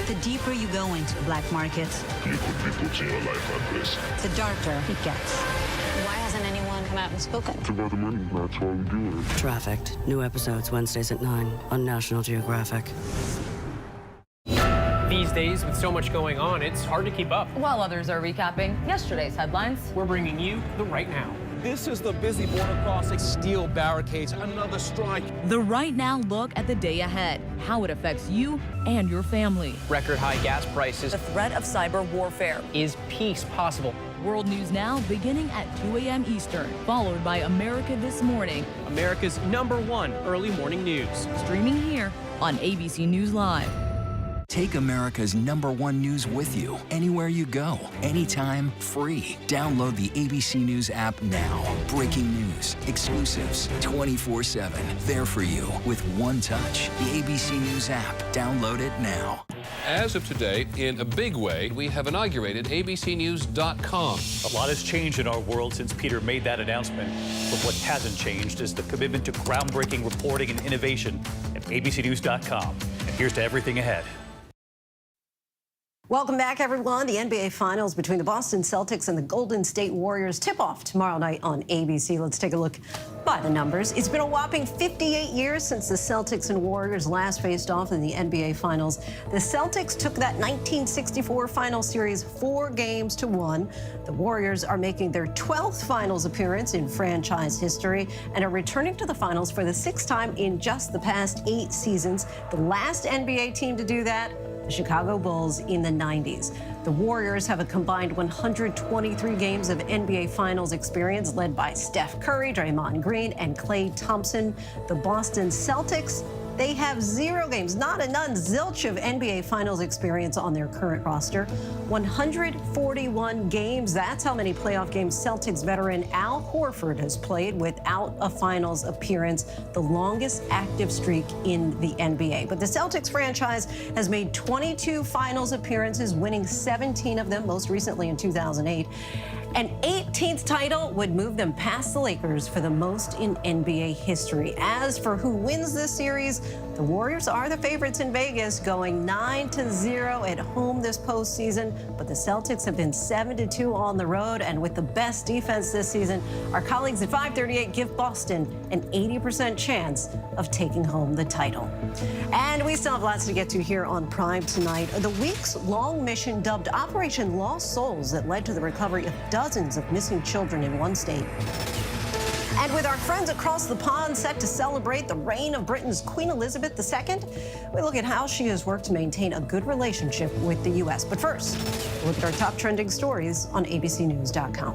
The deeper you go into black markets, You put people to your life like this. the darker it gets. Why hasn't anyone come out and spoken? It's about the money. That's why we do it. Trafficked, new episodes Wednesdays at 9 on National Geographic. These days, with so much going on, it's hard to keep up. While others are recapping yesterday's headlines, We're bringing you the right now. This is the busy border crossing. Steel barricades, another strike. The Right Now look at the day ahead, how it affects you and your family. Record high gas prices. The threat of cyber warfare. Is peace possible? World News Now beginning at 2 a.m. Eastern, followed by America This Morning. America's #1 early morning news. Streaming here on ABC News Live. Take America's #1 news with you anywhere you go, anytime, free. Download the ABC News app now. Breaking news, exclusives, 24/7. There for you with one touch. The ABC News app. Download it now. As of today, in a big way, we have inaugurated abcnews.com. A lot has changed in our world since Peter made that announcement. But what hasn't changed is the commitment to groundbreaking reporting and innovation at abcnews.com. And here's to everything ahead. Welcome back, everyone. The NBA Finals between the Boston Celtics and the Golden State Warriors tip off tomorrow night on ABC. Let's take a look by the numbers. It's been a whopping 58 years since the Celtics and Warriors last faced off in the NBA Finals. The Celtics took that 1964 final series 4-1. The Warriors are making their 12th finals appearance in franchise history and are returning to the finals for the 6th time in just the past 8 seasons. The last NBA team to do that, the Chicago Bulls in the 90s. The Warriors have a combined 123 games of NBA Finals experience, led by Steph Curry, Draymond Green, and Klay Thompson. The Boston Celtics, they have 0 games, not a none, zilch of NBA Finals experience on their current roster. 141 games, that's how many playoff games Celtics veteran Al Horford has played without a Finals appearance, the longest active streak in the NBA. But the Celtics franchise has made 22 Finals appearances, winning 17 of them, most recently in 2008. An 18th title would move them past the Lakers for the most in NBA history. As for who wins this series, the Warriors are the favorites in Vegas, going 9-0 at home this postseason. But the Celtics have been 7-2 on the road, and with the best defense this season, our colleagues at 538 give Boston an 80% chance of taking home the title. And we still have lots to get to here on Prime tonight. The weeks-long mission dubbed Operation Lost Souls that led to the recovery of dozens of missing children in one state. And with our friends across the pond set to celebrate the reign of Britain's Queen Elizabeth II, we look at how she has worked to maintain a good relationship with the U.S. But first, look at our top trending stories on abcnews.com.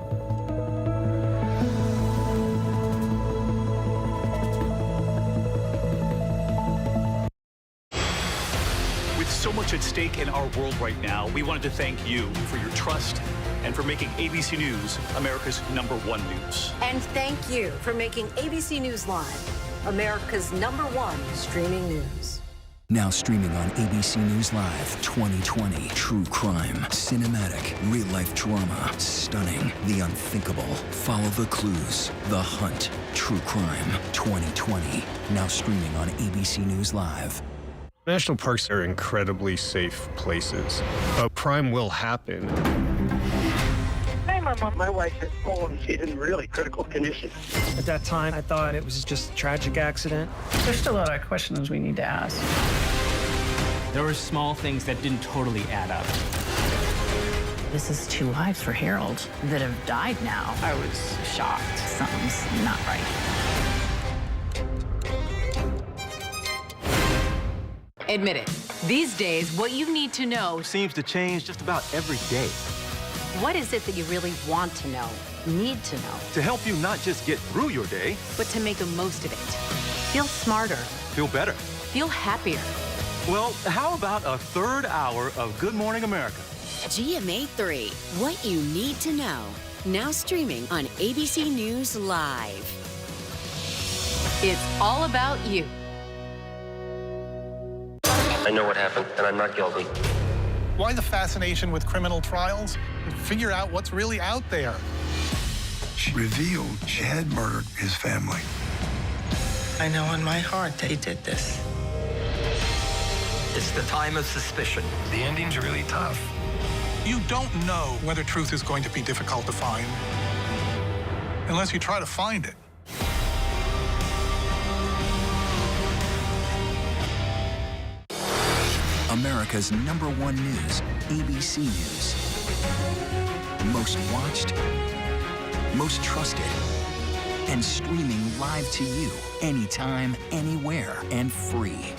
so much at stake in our world right now. We wanted to thank you for your trust and for making ABC News America's #1 news. And thank you for making ABC News Live America's #1 streaming news. Now streaming on ABC News Live 2020. True crime, cinematic, real-life drama, stunning, the unthinkable. Follow the clues. The Hunt. True crime 2020. Now streaming on ABC News Live. National parks are incredibly safe places, but crime will happen. Hey, Mama. My wife has fallen. She's in really critical condition. At that time, I thought it was just a tragic accident. There's still a lot of questions we need to ask. There were small things that didn't totally add up. This is 2 lives for Harold that have died now. I was shocked. Something's not right. Admit it. These days, what you need to know seems to change just about every day. What is it that you really want to know, need to know? To help you not just get through your day, but to make the most of it. Feel smarter. Feel better. Feel happier. Well, how about a third hour of Good Morning America? GMA 3, what you need to know. Now streaming on ABC News Live. It's all about you. I know what happened, and I'm not guilty. Why the fascination with criminal trials? Figure out what's really out there. She revealed she had murdered his family. I know in my heart that he did this. It's the time of suspicion. The ending's really tough. You don't know whether truth is going to be difficult to find unless you try to find it. America's #1 news, ABC News. Most watched, most trusted, and streaming live to you anytime, anywhere, and free.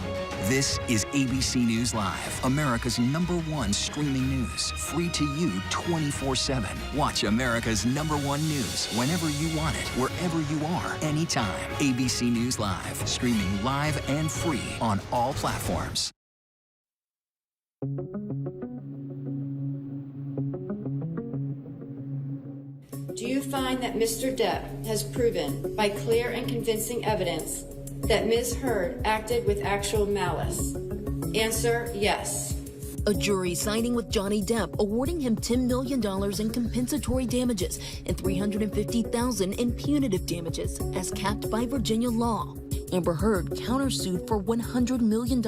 This is ABC News Live, America's #1 streaming news. Free to you 24/7. Watch America's #1 news whenever you want it, wherever you are, anytime. ABC News Live, streaming live and free on all platforms. Do you find that Mr. Depp has proven by clear and convincing evidence that Ms. Heard acted with actual malice? Answer, yes. A jury siding with Johnny Depp, awarding him $10 million in compensatory damages and $350,000 in punitive damages, as capped by Virginia law. Amber Heard countersued for $100 million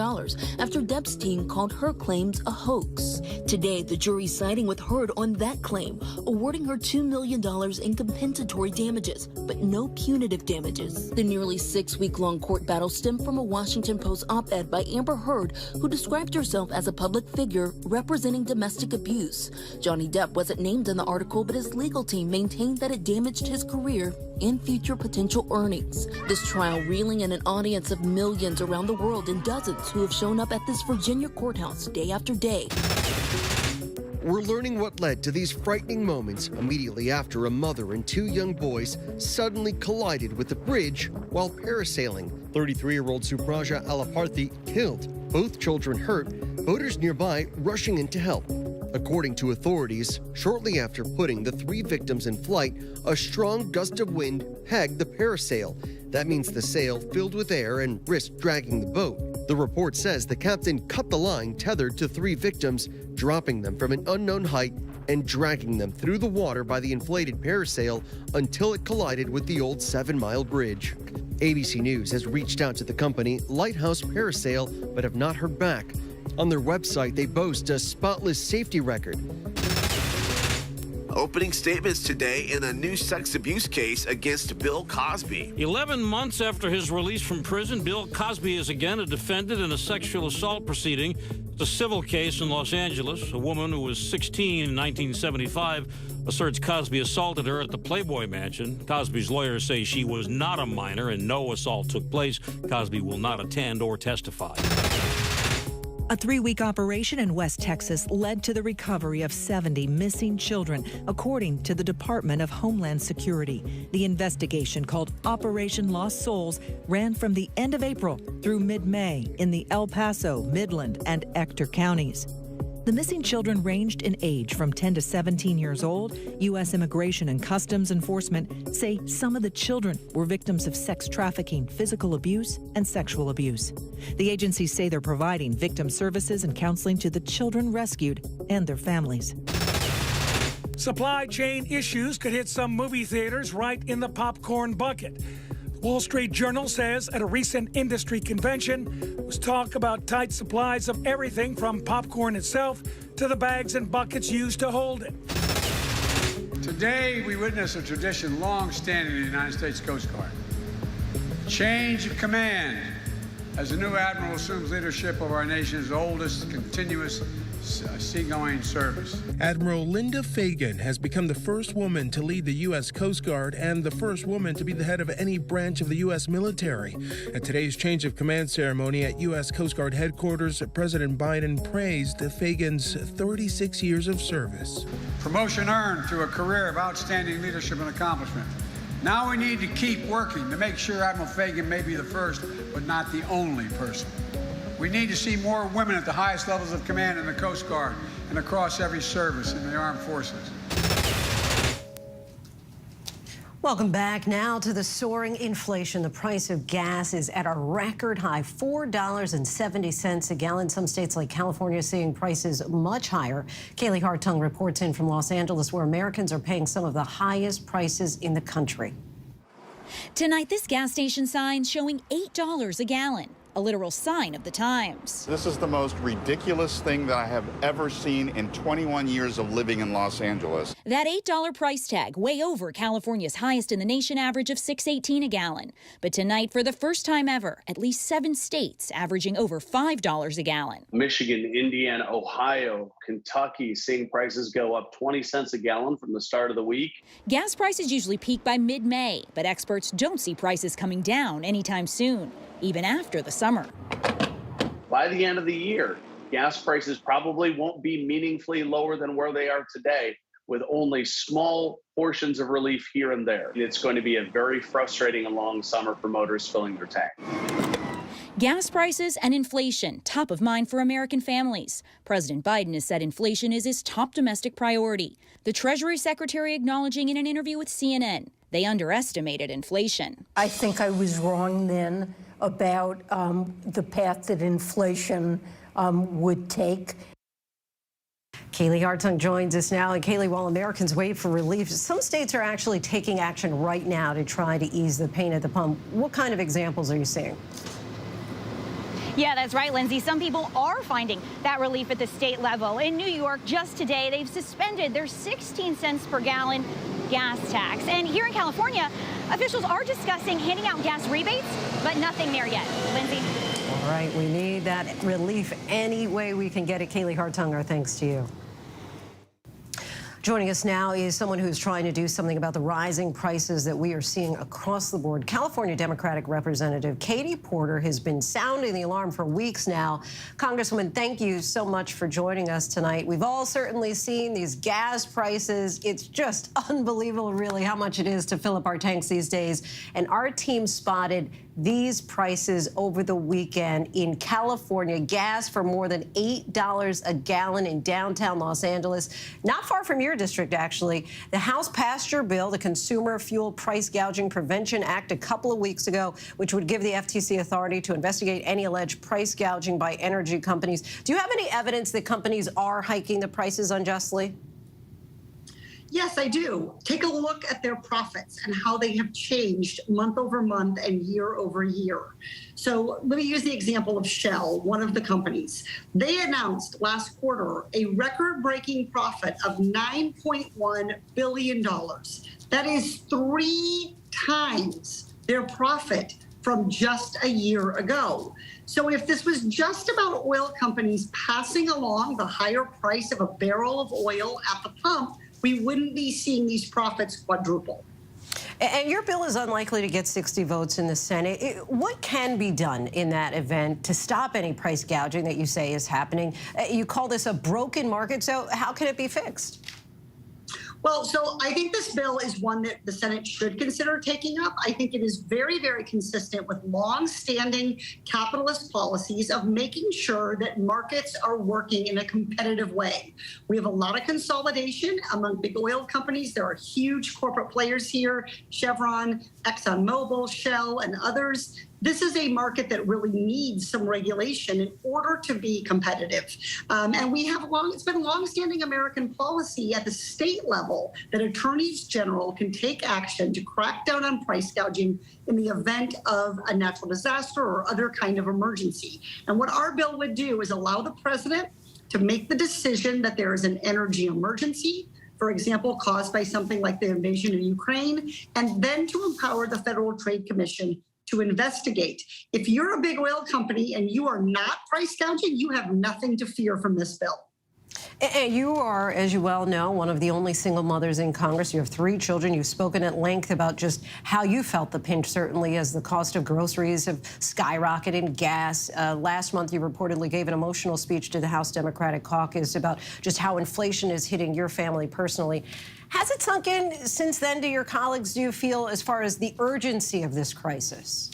after Depp's team called her claims a hoax. Today, the jury siding with Heard on that claim, awarding her $2 million in compensatory damages, but no punitive damages. The nearly 6-week-long court battle stemmed from a Washington Post op-ed by Amber Heard, who described herself as a public figure representing domestic abuse. Johnny Depp wasn't named in the article, but his legal team maintained that it damaged his career and future potential earnings. This trial reeling in an audience of millions around the world and dozens who have shown up at this Virginia courthouse day after day. We're learning what led to these frightening moments immediately after a mother and 2 young boys suddenly collided with the bridge while parasailing. 33-year-old Supraja Alaparthi killed, both children hurt, boaters nearby rushing in to help. According to authorities, shortly after putting the 3 victims in flight, a strong gust of wind pegged the parasail. That means the sail filled with air and risked dragging the boat. The report says the captain cut the line tethered to 3 victims, dropping them from an unknown height and dragging them through the water by the inflated parasail until it collided with the old 7-mile bridge. ABC News has reached out to the company Lighthouse Parasail but have not heard back. On their website, they boast a spotless safety record. Opening statements today in a new sex abuse case against Bill Cosby. 11 months after his release from prison, Bill Cosby is again a defendant in a sexual assault proceeding. It's a civil case in Los Angeles. A woman who was 16 in 1975 asserts Cosby assaulted her at the Playboy Mansion. Cosby's lawyers say she was not a minor and no assault took place. Cosby will not attend or testify. A 3-week operation in West Texas led to the recovery of 70 missing children, according to the Department of Homeland Security. The investigation, called Operation Lost Souls, ran from the end of April through mid-May in the El Paso, Midland, and Ector counties. The missing children ranged in age from 10 to 17 years old. U.S. Immigration and Customs Enforcement say some of the children were victims of sex trafficking, physical abuse, and sexual abuse. The agencies say they're providing victim services and counseling to the children rescued and their families. Supply chain issues could hit some movie theaters right in the popcorn bucket. Wall Street Journal says at a recent industry convention was talk about tight supplies of everything from popcorn itself to the bags and buckets used to hold it. Today, we witness a tradition long standing in the United States Coast Guard. Change of command as the new admiral assumes leadership of our nation's oldest continuous seagoing service. Admiral Linda Fagan has become the first woman to lead the U.S. Coast Guard and the first woman to be the head of any branch of the U.S. military. At today's change of command ceremony at U.S. Coast Guard headquarters, President Biden praised Fagan's 36 years of service. Promotion earned through a career of outstanding leadership and accomplishment. Now we need to keep working to make sure Admiral Fagan may be the first, but not the only person. We need to see more women at the highest levels of command in the Coast Guard and across every service in the armed forces. Welcome back now to the soaring inflation. The price of gas is at a record high, $4.70 a gallon. Some states like California seeing prices much higher. Kaylee Hartung reports in from Los Angeles, where Americans are paying some of the highest prices in the country. Tonight, this gas station sign showing $8 a gallon. A literal sign of the times. This is the most ridiculous thing that I have ever seen in 21 years of living in Los Angeles. That $8 price tag, way over California's highest in the nation average of $6.18 a gallon. But tonight, for the first time ever, at least 7 states averaging over $5 a gallon. Michigan, Indiana, Ohio, Kentucky, seeing prices go up 20 cents a gallon from the start of the week. Gas prices usually peak by mid-May, but experts don't see prices coming down anytime soon, even after the summer. By the end of the year, gas prices probably won't be meaningfully lower than where they are today, with only small portions of relief here and there. It's going to be a very frustrating and long summer for motorists filling their tank. Gas prices and inflation, top of mind for American families. President Biden has said inflation is his top domestic priority. The Treasury Secretary acknowledging in an interview with CNN they underestimated inflation. I think I was wrong then about the path that inflation would take. Kaylee Hartung joins us now. And Kaylee, while Americans wait for relief, some states are actually taking action right now to try to ease the pain at the pump. What kind of examples are you seeing? Yeah, that's right, Lindsay. Some people are finding that relief at the state level. In New York, just today, they've suspended their 16 cents per gallon gas tax. And here in California, officials are discussing handing out gas rebates, but nothing there yet. Lindsay? All right, we need that relief any way we can get it. Kaylee Hartung, our thanks to you. Joining us now is someone who's trying to do something about the rising prices that we are seeing across the board. California Democratic Representative Katie Porter has been sounding the alarm for weeks now. Congresswoman, thank you so much for joining us tonight. We've all certainly seen these gas prices. It's just unbelievable, really, how much it is to fill up our tanks these days. And our team spotted these prices over the weekend in California. Gas for more than $8 a gallon in downtown Los Angeles. Not far from your district, actually. The House passed your bill, the Consumer Fuel Price Gouging Prevention Act, a couple of weeks ago, which would give the FTC authority to investigate any alleged price gouging by energy companies. Do you have any evidence that companies are hiking the prices unjustly? Yes, I do. Take a look at their profits and how they have changed month over month and year over year. So let me use the example of Shell, one of the companies. They announced last quarter a record-breaking profit of $9.1 billion. That is 3 times their profit from just a year ago. So if this was just about oil companies passing along the higher price of a barrel of oil at the pump, we wouldn't be seeing these profits quadruple. And your bill is unlikely to get 60 votes in the Senate. What can be done in that event to stop any price gouging that you say is happening? You call this a broken market, so how can it be fixed? Well, so I think this bill is one that the Senate should consider taking up. I think it is very, very consistent with long-standing capitalist policies of making sure that markets are working in a competitive way. We have a lot of consolidation among big oil companies. There are huge corporate players here, Chevron, ExxonMobil, Shell, and others. This is a market that really needs some regulation in order to be competitive. And we have it's been longstanding American policy at the state level that attorneys general can take action to crack down on price gouging in the event of a natural disaster or other kind of emergency. And what our bill would do is allow the president to make the decision that there is an energy emergency, for example, caused by something like the invasion of Ukraine, and then to empower the Federal Trade Commission to investigate. If you're a big oil company and you are not price gouging, you have nothing to fear from this bill. And you are, as you well know, one of the only single mothers in Congress. You have 3 children. You've spoken at length about just how you felt the pinch, certainly, as the cost of groceries have skyrocketed, gas. Last month, you reportedly gave an emotional speech to the House Democratic Caucus about just how inflation is hitting your family personally. Has it sunk in since then to your colleagues, do you feel, as far as the urgency of this crisis?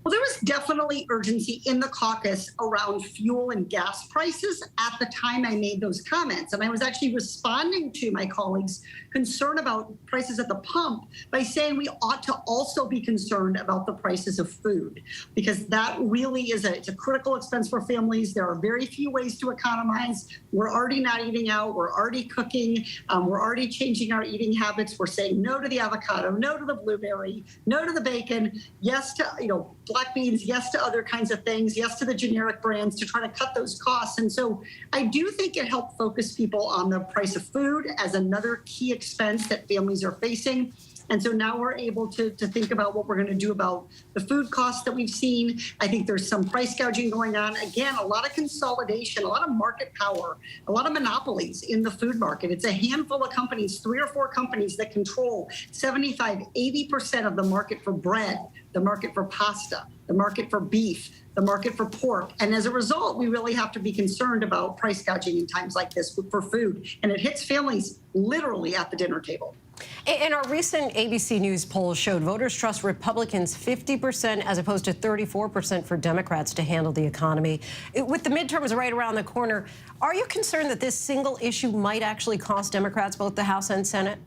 Well, there was definitely urgency in the caucus around fuel and gas prices at the time I made those comments. And I was actually responding to my colleagues' concern about prices at the pump by saying we ought to also be concerned about the prices of food, because that really is it's a critical expense for families. There are very few ways to economize. We're already not eating out. We're already cooking. We're already changing our eating habits. We're saying no to the avocado, no to the blueberry, no to the bacon, yes to, black beans, yes to other kinds of things, yes to the generic brands to try to cut those costs. And so I do think it helped focus people on the price of food as another key expense that families are facing. And so now we're able to think about what we're going to do about the food costs that we've seen. I think there's some price gouging going on. Again, a lot of consolidation, a lot of market power, a lot of monopolies in the food market. It's a handful of companies, 3 or 4 companies that control 75, 80% of the market for bread, the market for pasta, the market for beef, the market for pork. And as a result, we really have to be concerned about price gouging in times like this for food. And it hits families literally at the dinner table. And our recent ABC News poll showed voters trust Republicans 50% as opposed to 34% for Democrats to handle the economy. With the midterms right around the corner, are you concerned that this single issue might actually cost Democrats both the House and Senate?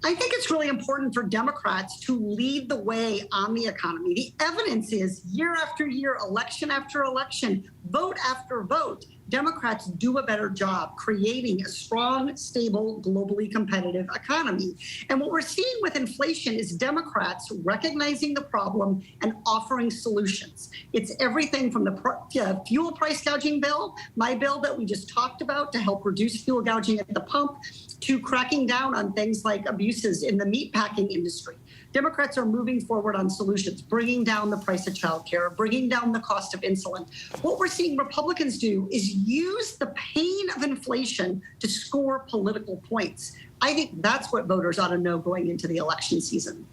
I think it's really important for Democrats to lead the way on the economy. The evidence is year after year, election after election, vote after vote, Democrats do a better job creating a strong, stable, globally competitive economy. And what we're seeing with inflation is Democrats recognizing the problem and offering solutions. It's everything from the fuel price gouging bill, my bill that we just talked about to help reduce fuel gouging at the pump, to cracking down on things like abuses in the meatpacking industry. Democrats are moving forward on solutions, bringing down the price of childcare, bringing down the cost of insulin. What we're seeing Republicans do is use the pain of inflation to score political points. I think that's what voters ought to know going into the election season.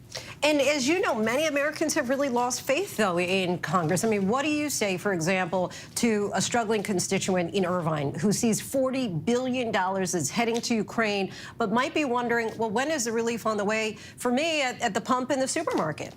And as you know, many Americans have really lost faith, though, in Congress. I mean, what do you say, for example, to a struggling constituent in Irvine who sees $40 billion is heading to Ukraine, but might be wondering, well, when is the relief on the way for me at the pump in the supermarket?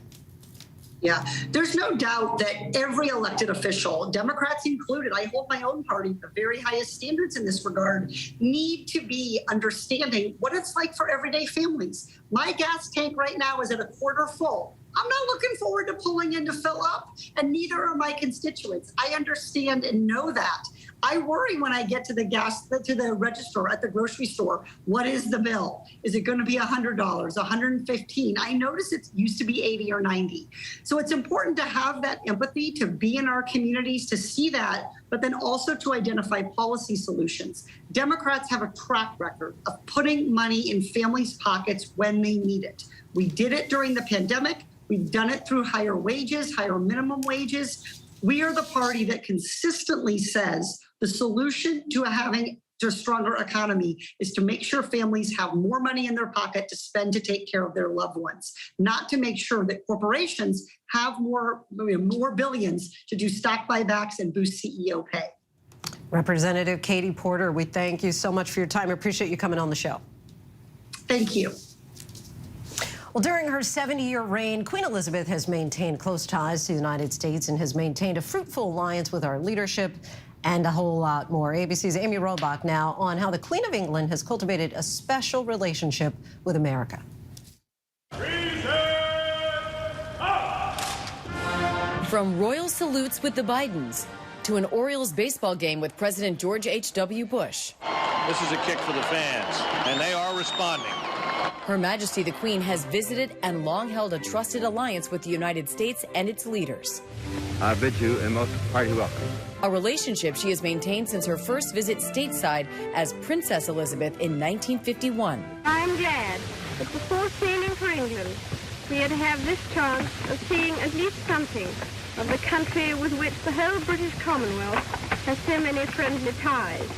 Yeah, there's no doubt that every elected official, Democrats included, I hold my own party to the very highest standards in this regard, need to be understanding what it's like for everyday families. My gas tank right now is at a quarter full. I'm not looking forward to pulling in to fill up, and neither are my constituents. I understand and know that. I worry when I get to the register at the grocery store. What is the bill? Is it going to be $100, $115? I notice it used to be 80 or 90. So it's important to have that empathy, to be in our communities, to see that, but then also to identify policy solutions. Democrats have a track record of putting money in families' pockets when they need it. We did it during the pandemic. We've done it through higher wages, higher minimum wages. We are the party that consistently says the solution to having to a stronger economy is to make sure families have more money in their pocket to spend to take care of their loved ones, not to make sure that corporations have more billions to do stock buybacks and boost CEO pay. Representative Katie Porter, we thank you so much for your time. I appreciate you coming on the show. Thank you. Well, during her 70-year reign, Queen Elizabeth has maintained close ties to the United States and has maintained a fruitful alliance with our leadership and a whole lot more. ABC's Amy Robach now on how the Queen of England has cultivated a special relationship with America. From royal salutes with the Bidens to an Orioles baseball game with President George H.W. Bush. This is a kick for the fans, and they are responding. Her Majesty the Queen has visited and long held a trusted alliance with the United States and its leaders. I bid you a most hearty welcome. A relationship she has maintained since her first visit stateside as Princess Elizabeth in 1951. I'm glad that before sailing for England, we had to have this chance of seeing at least something of the country with which the whole British Commonwealth has so many friendly ties.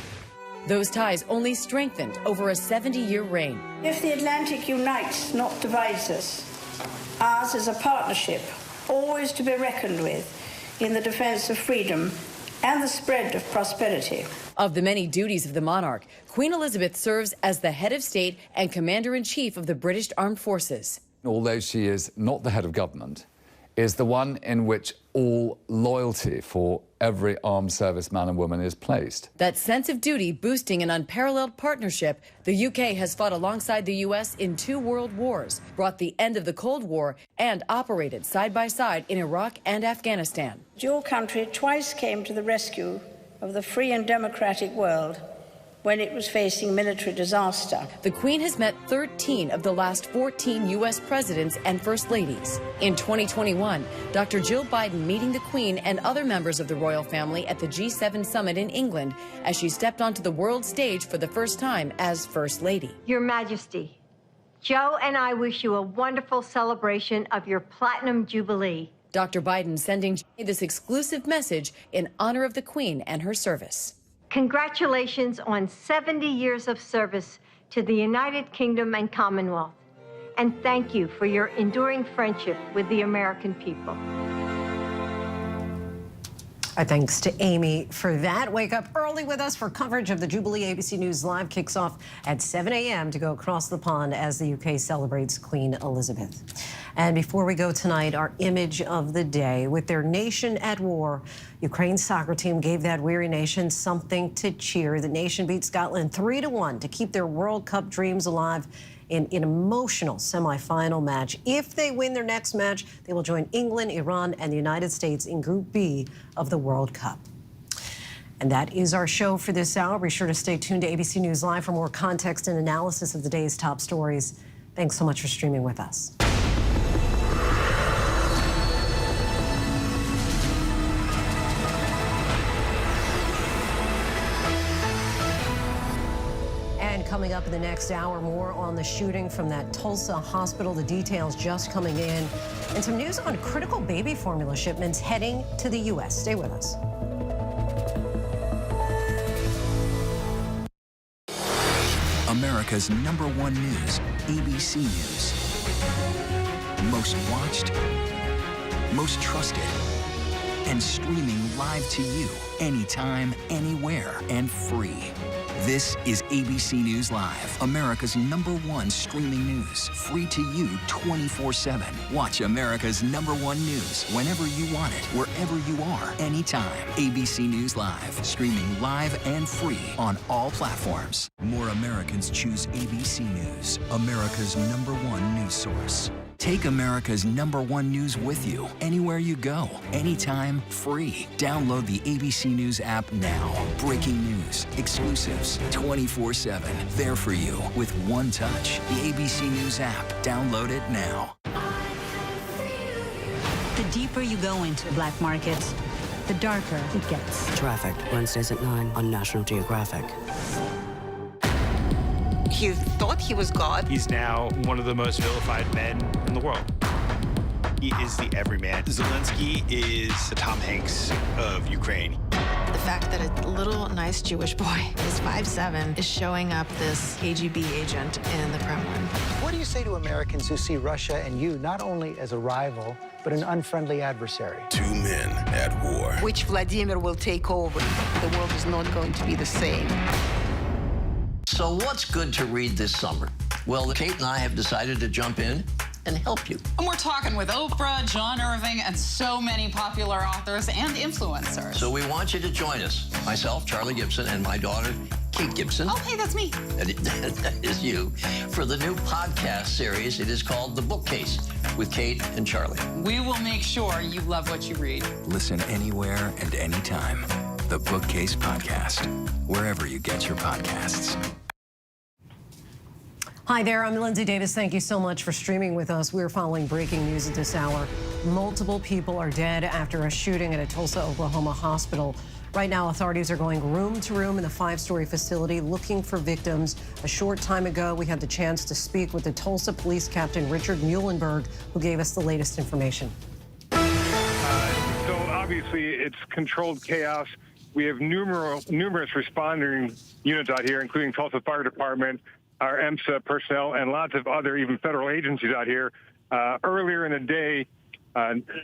Those ties only strengthened over a 70-year reign. If the Atlantic unites, not divides us, ours is a partnership, always to be reckoned with in the defense of freedom and the spread of prosperity. Of the many duties of the monarch, Queen Elizabeth serves as the head of state and commander-in-chief of the British Armed Forces. Although she is not the head of government, is the one in which all loyalty for every armed service man and woman is placed. That sense of duty boosting an unparalleled partnership, the UK has fought alongside the US in 2 world wars, brought the end of the Cold War, and operated side by side in Iraq and Afghanistan. Your country twice came to the rescue of the free and democratic world when it was facing military disaster. The Queen has met 13 of the last 14 U.S. presidents and first ladies. In 2021, Dr. Jill Biden meeting the Queen and other members of the royal family at the G7 summit in England as she stepped onto the world stage for the first time as First Lady. Your Majesty, Joe and I wish you a wonderful celebration of your Platinum Jubilee. Dr. Biden sending this exclusive message in honor of the Queen and her service. Congratulations on 70 years of service to the United Kingdom and Commonwealth. And thank you for your enduring friendship with the American people. Our thanks to Amy for that. Wake up early with us for coverage of the Jubilee. ABC News Live kicks off at 7 a.m. to go across the pond as the UK celebrates Queen Elizabeth. And before we go tonight, our image of the day. With their nation at war, Ukraine's soccer team gave that weary nation something to cheer. The nation beat Scotland 3-1 to keep their World Cup dreams alive in an emotional semifinal match. If they win their next match, they will join England, Iran, and the United States in Group B of the World Cup. And that is our show for this hour. Be sure to stay tuned to ABC News Live for more context and analysis of the day's top stories. Thanks so much for streaming with us. Coming up in the next hour, more on the shooting from that Tulsa hospital. The details just coming in. And some news on critical baby formula shipments heading to the U.S. Stay with us. America's #1 news, ABC News. Most watched, most trusted, and streaming live to you anytime, anywhere, and free. This is ABC News Live, America's #1 streaming news, free to you 24/7. Watch America's #1 news whenever you want it, wherever you are, anytime. ABC News Live, streaming live and free on all platforms. More Americans choose ABC News, America's #1 news source. Take America's #1 news with you anywhere you go, anytime, free. Download the ABC News app now. Breaking news, exclusives, 24/7. There for you with one touch. The ABC News app. Download it now. The deeper you go into black markets, the darker it gets. Trafficked, Wednesdays at 9 on National Geographic. He thought he was God. He's now one of the most vilified men in the world. He is the everyman. Zelensky is the Tom Hanks of Ukraine. The The fact that a little nice Jewish boy is 5'7" is showing up this KGB agent in the Kremlin. What do you say to Americans who see Russia and you not only as a rival, but an unfriendly adversary? Two men at war. Which Vladimir will take over. The world is not going to be the same. So what's good to read this summer? Well, Kate and I have decided to jump in and help you. And we're talking with Oprah, John Irving, and so many popular authors and influencers. So we want you to join us. Myself, Charlie Gibson, and my daughter, Kate Gibson. Oh, hey, that's me. That is you. For the new podcast series, it is called The Bookcase with Kate and Charlie. We will make sure you love what you read. Listen anywhere and anytime. The Bookcase Podcast, wherever you get your podcasts. Hi there, I'm Lindsay Davis. Thank you so much for streaming with us. We're following breaking news at this hour. Multiple people are dead after a shooting at a Tulsa, Oklahoma hospital. Right now, authorities are going room to room in the 5-story facility looking for victims. A short time ago, we had the chance to speak with the Tulsa Police Captain Richard Muhlenberg, who gave us the latest information. So obviously, it's controlled chaos. We have numerous responding units out here, including Tulsa Fire Department, our EMSA personnel, and lots of other even federal agencies out here. Earlier in the day,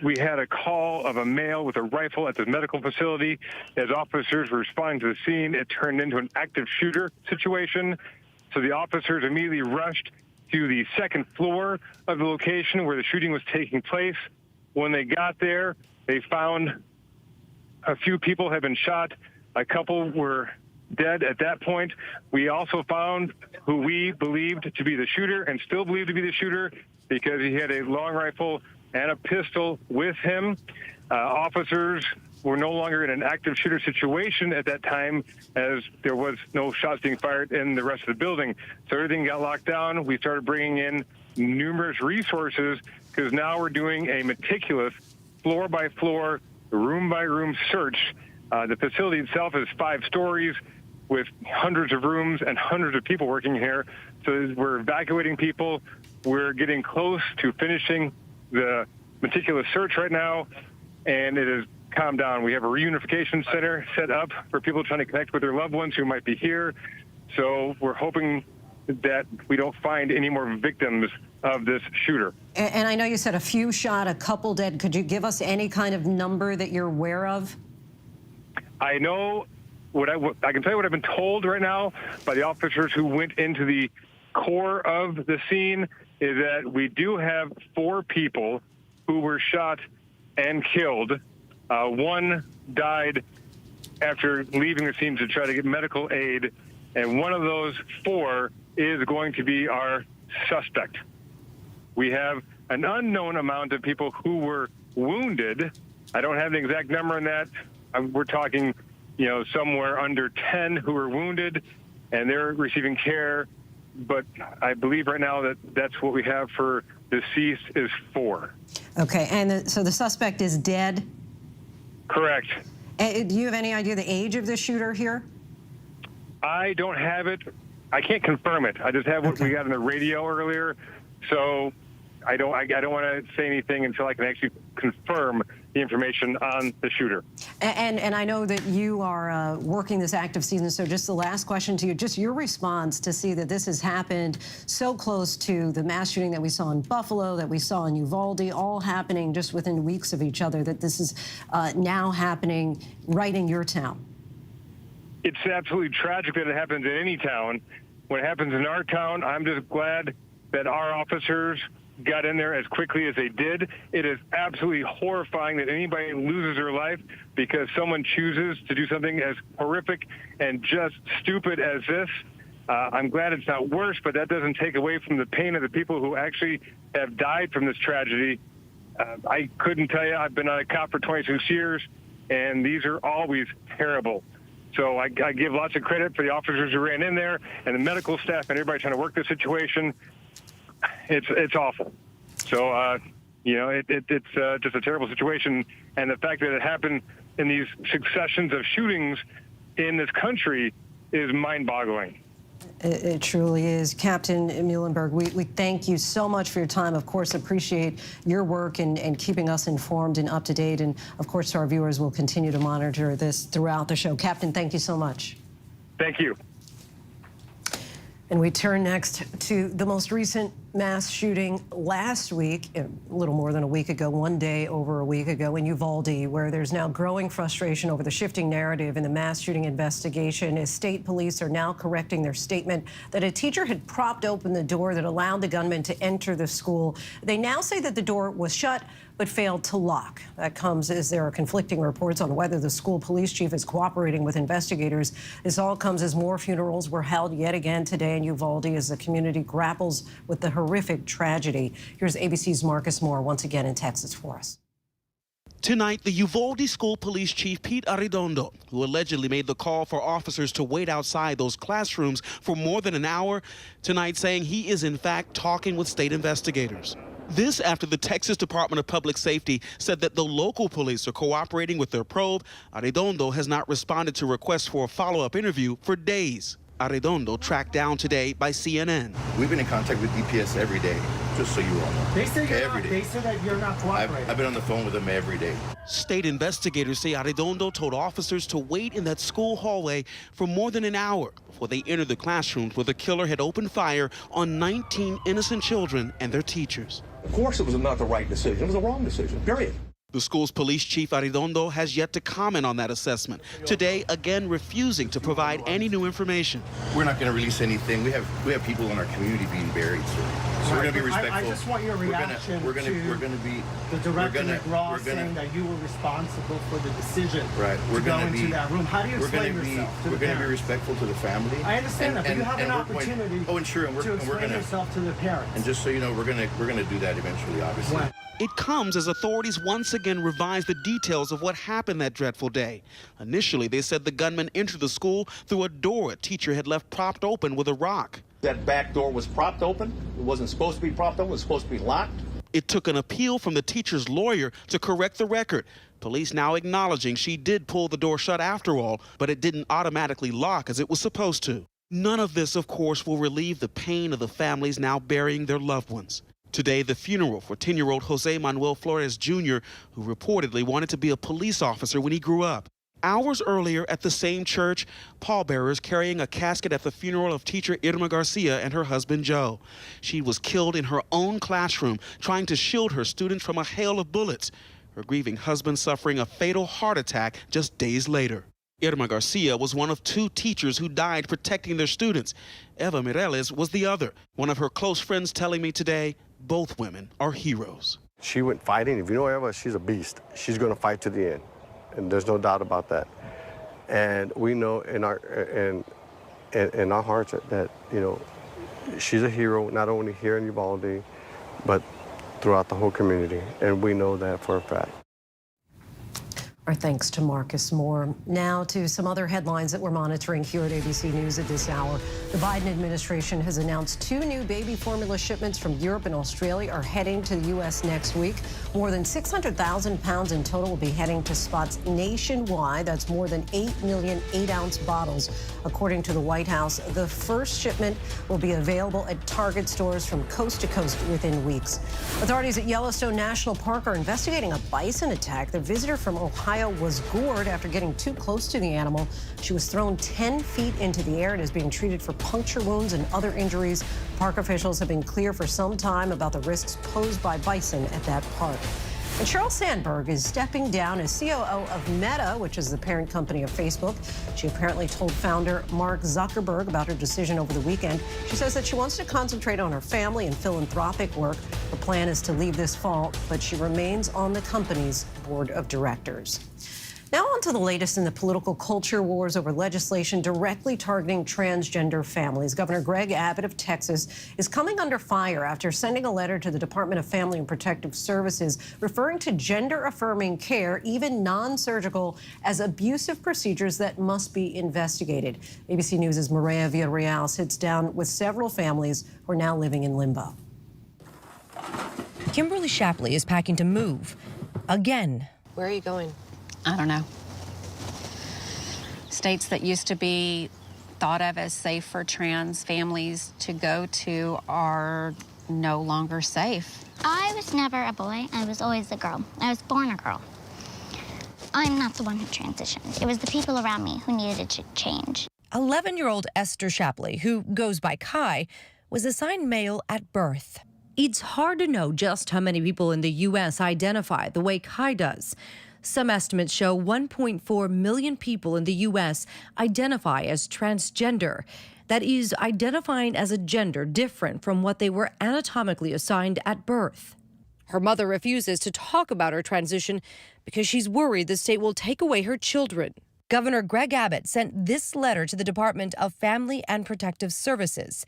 we had a call of a male with a rifle at the medical facility. As officers were responding to the scene, it turned into an active shooter situation. So the officers immediately rushed to the second floor of the location where the shooting was taking place. When they got there, they found a few people had been shot. A couple were dead at that point. We also found who we believed to be the shooter and still believe to be the shooter because he had a long rifle and a pistol with him. Officers were no longer in an active shooter situation at that time as there was no shots being fired in the rest of the building. So everything got locked down. We started bringing in numerous resources because now we're doing a meticulous floor-by-floor, room-by-room search. The facility itself is 5 stories with hundreds of rooms and hundreds of people working here. So we're evacuating people. We're getting close to finishing the meticulous search right now, and it has calmed down. We have a reunification center set up for people trying to connect with their loved ones who might be here. So we're hoping that we don't find any more victims of this shooter. And I know you said a few shot, a couple dead. Could you give us any kind of number that you're aware of? I know I can tell you what I've been told right now by the officers who went into the core of the scene is that we do have 4 people who were shot and killed. One died after leaving the scene to try to get medical aid, and one of those 4 is going to be our suspect. We have an unknown amount of people who were wounded. I don't have the exact number on that. We're talking, somewhere under 10 who were wounded, and they're receiving care. But I believe right now that that's what we have for deceased is 4. Okay, and so the suspect is dead? Correct. Do you have any idea the age of the shooter here? I don't have it. I can't confirm it. I just have what we got on the radio earlier. So I don't want to say anything until I can actually confirm the information on the shooter. And I know that you are working this active season, so just the last question to you, just your response to see that this has happened so close to the mass shooting that we saw in Buffalo, that we saw in Uvalde, all happening just within weeks of each other, that this is now happening right in your town. It's absolutely tragic that it happens in any town. When it happens in our town, I'm just glad that our officers got in there as quickly as they did. It is absolutely horrifying that anybody loses their life because someone chooses to do something as horrific and just stupid as this. I'm glad it's not worse, but that doesn't take away from the pain of the people who actually have died from this tragedy. I couldn't tell you. I've been a cop for 26 years, and these are always terrible. So I give lots of credit for the officers who ran in there and the medical staff and everybody trying to work the situation. It's awful. So, it's just a terrible situation. And the fact that it happened in these successions of shootings in this country is mind-boggling. It truly is. Captain Muhlenberg, we thank you so much for your time. Of course, appreciate your work and keeping us informed and up to date. And of course, to our viewers, we'll continue to monitor this throughout the show. Captain, thank you so much. Thank you. And we turn next to the most recent mass shooting last week, a little more than a week ago, one day over a week ago in Uvalde, where there's now growing frustration over the shifting narrative in the mass shooting investigation as state police are now correcting their statement that a teacher had propped open the door that allowed the gunman to enter the school. They now say that the door was shut but failed to lock. That comes as there are conflicting reports on whether the school police chief is cooperating with investigators. This all comes as more funerals were held yet again today in Uvalde as the community grapples with the horrific tragedy. Here's ABC's Marcus Moore once again in Texas for us. Tonight, the Uvalde School Police Chief Pete Arredondo, who allegedly made the call for officers to wait outside those classrooms for more than an hour, tonight saying he is in fact talking with state investigators. This after the Texas Department of Public Safety said that the local police are cooperating with their probe. Arredondo has not responded to requests for a follow-up interview for days. Arredondo tracked down today by CNN. We've been in contact with DPS every day, just so you all know. They say that you're not cooperating. I've been on the phone with them every day. State investigators say Arredondo told officers to wait in that school hallway for more than an hour before they entered the classrooms where the killer had opened fire on 19 innocent children and their teachers. Of course it was not the right decision. It was the wrong decision, period. The school's police chief, Arredondo, has yet to comment on that assessment. Today, again, refusing to provide any new information. We're not going to release anything. We have people in our community being buried, sir. So we're going to be respectful. I just want your reaction we're going to be the director McGraw saying that you were responsible for the decision right. to go into that room. How do you explain yourself to the We're going to be respectful to the family. I understand that, but you have an opportunity to explain yourself to the parents. And just so you know, we're going to do that eventually, obviously. When? It comes as authorities once again revise the details of what happened that dreadful day. Initially, they said the gunman entered the school through a door a teacher had left propped open with a rock. That back door was propped open. It wasn't supposed to be propped open. It was supposed to be locked. It took an appeal from the teacher's lawyer to correct the record. Police now acknowledging she did pull the door shut after all, but it didn't automatically lock as it was supposed to. None of this, of course, will relieve the pain of the families now burying their loved ones. Today, the funeral for 10-year-old Jose Manuel Flores Jr., who reportedly wanted to be a police officer when he grew up. Hours earlier at the same church, pallbearers carrying a casket at the funeral of teacher Irma Garcia and her husband Joe. She was killed in her own classroom, trying to shield her students from a hail of bullets. Her grieving husband suffering a fatal heart attack just days later. Irma Garcia was one of 2 teachers who died protecting their students. Eva Mireles was the other. One of her close friends telling me today, both women are heroes. She went fighting. If you know Eva, she's a beast. She's going to fight to the end, and there's no doubt about that. And we know in our hearts that you know she's a hero, not only here in Uvalde, but throughout the whole community, and we know that for a fact. Our thanks to Marcus Moore. Now to some other headlines that we're monitoring here at ABC News at this hour. The Biden administration has announced 2 new baby formula shipments from Europe and Australia are heading to the U.S. next week. More than 600,000 pounds in total will be heading to spots nationwide. That's more than 8 million 8-ounce bottles. According to the White House, the first shipment will be available at Target stores from coast to coast within weeks. Authorities at Yellowstone National Park are investigating a bison attack. The visitor from Ohio was gored after getting too close to the animal. She was thrown 10 feet into the air and is being treated for puncture wounds and other injuries. Park officials have been clear for some time about the risks posed by bison at that park. And Sheryl Sandberg is stepping down as COO of Meta, which is the parent company of Facebook. She apparently told founder Mark Zuckerberg about her decision over the weekend. She says that she wants to concentrate on her family and philanthropic work. Her plan is to leave this fall, but she remains on the company's board of directors. Now on to the latest in the political culture wars over legislation directly targeting transgender families. Governor Greg Abbott of Texas is coming under fire after sending a letter to the Department of Family and Protective Services referring to gender-affirming care, even non-surgical, as abusive procedures that must be investigated. ABC News' Maria Villarreal sits down with several families who are now living in limbo. Kimberly Shapley is packing to move again. Where are you going? I don't know. States that used to be thought of as safe for trans families to go to are no longer safe. I was never a boy. I was always a girl. I was born a girl. I'm not the one who transitioned. It was the people around me who needed to change. 11-year-old Esther Shapley, who goes by Kai, was assigned male at birth. It's hard to know just how many people in the U.S. identify the way Kai does. Some estimates show 1.4 million people in the U.S. identify as transgender. That is, identifying as a gender different from what they were anatomically assigned at birth. Her mother refuses to talk about her transition because she's worried the state will take away her children. Governor Greg Abbott sent this letter to the Department of Family and Protective Services.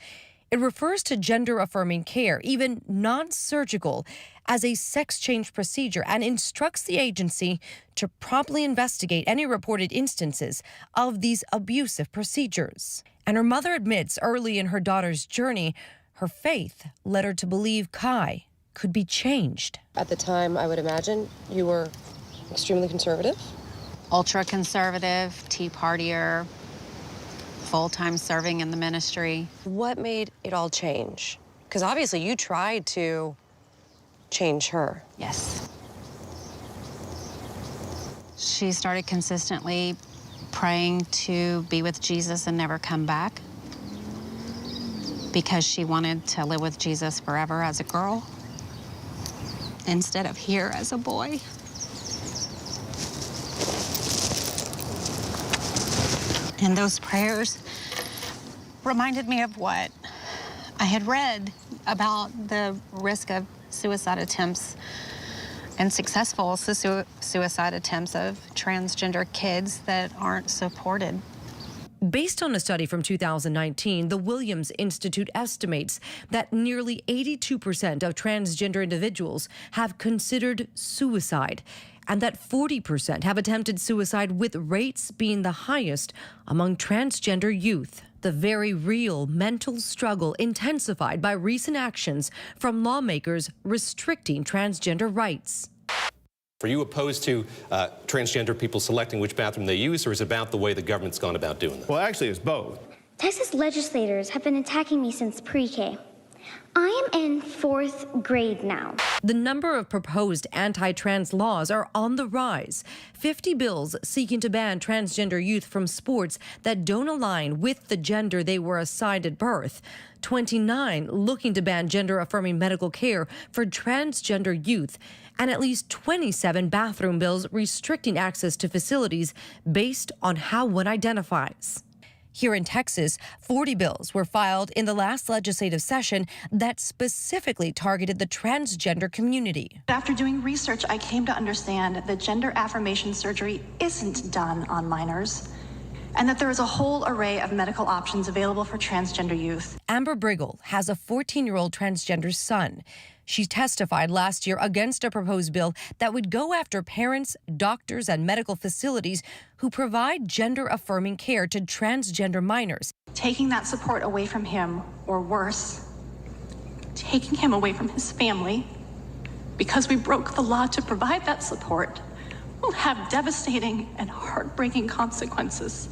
It refers to gender-affirming care, even non-surgical, as a sex change procedure and instructs the agency to promptly investigate any reported instances of these abusive procedures. And her mother admits early in her daughter's journey, her faith led her to believe Kai could be changed. At the time, I would imagine you were extremely conservative? Ultra-conservative, Tea Partier, full-time serving in the ministry. What made it all change? Because obviously you tried to change her. Yes. She started consistently praying to be with Jesus and never come back because she wanted to live with Jesus forever as a girl instead of here as a boy. And those prayers reminded me of what I had read about the risk of suicide attempts and successful suicide attempts of transgender kids that aren't supported. Based on a study from 2019, the Williams Institute estimates that nearly 82% of transgender individuals have considered suicide, and that 40% have attempted suicide, with rates being the highest among transgender youth. The very real mental struggle intensified by recent actions from lawmakers restricting transgender rights. Are you opposed to transgender people selecting which bathroom they use, or is it about the way the government's gone about doing this? Well, actually, it's both. Texas legislators have been attacking me since pre-K. I am in 4th grade now. The number of proposed anti-trans laws are on the rise. 50 bills seeking to ban transgender youth from sports that don't align with the gender they were assigned at birth. 29 looking to ban gender-affirming medical care for transgender youth. And at least 27 bathroom bills restricting access to facilities based on how one identifies. Here in Texas, 40 bills were filed in the last legislative session that specifically targeted the transgender community. After doing research, I came to understand that gender affirmation surgery isn't done on minors, and that there is a whole array of medical options available for transgender youth. Amber Briggle has a 14-year-old transgender son. She testified last year against a proposed bill that would go after parents, doctors, and medical facilities who provide gender-affirming care to transgender minors. Taking that support away from him, or worse, taking him away from his family, because we broke the law to provide that support, will have devastating and heartbreaking consequences.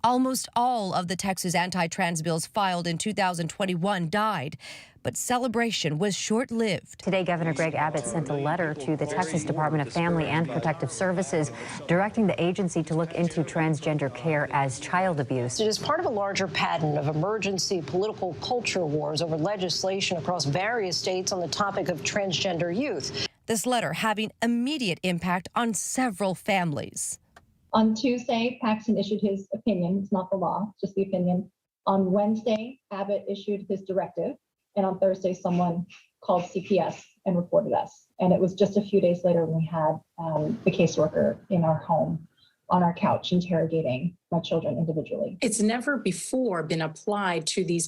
Almost all of the Texas anti-trans bills filed in 2021 died, but celebration was short-lived. Today, Governor Greg Abbott sent a letter to the Texas Department of Family and Protective Services directing the agency to look into transgender care as child abuse. It is part of a larger pattern of emergency political culture wars over legislation across various states on the topic of transgender youth. This letter having immediate impact on several families. On Tuesday, Paxton issued his opinion. It's not the law, it's just the opinion. On Wednesday, Abbott issued his directive. And on Thursday, someone called CPS and reported us. And it was just a few days later when we had the caseworker in our home on our couch interrogating my children individually. It's never before been applied to these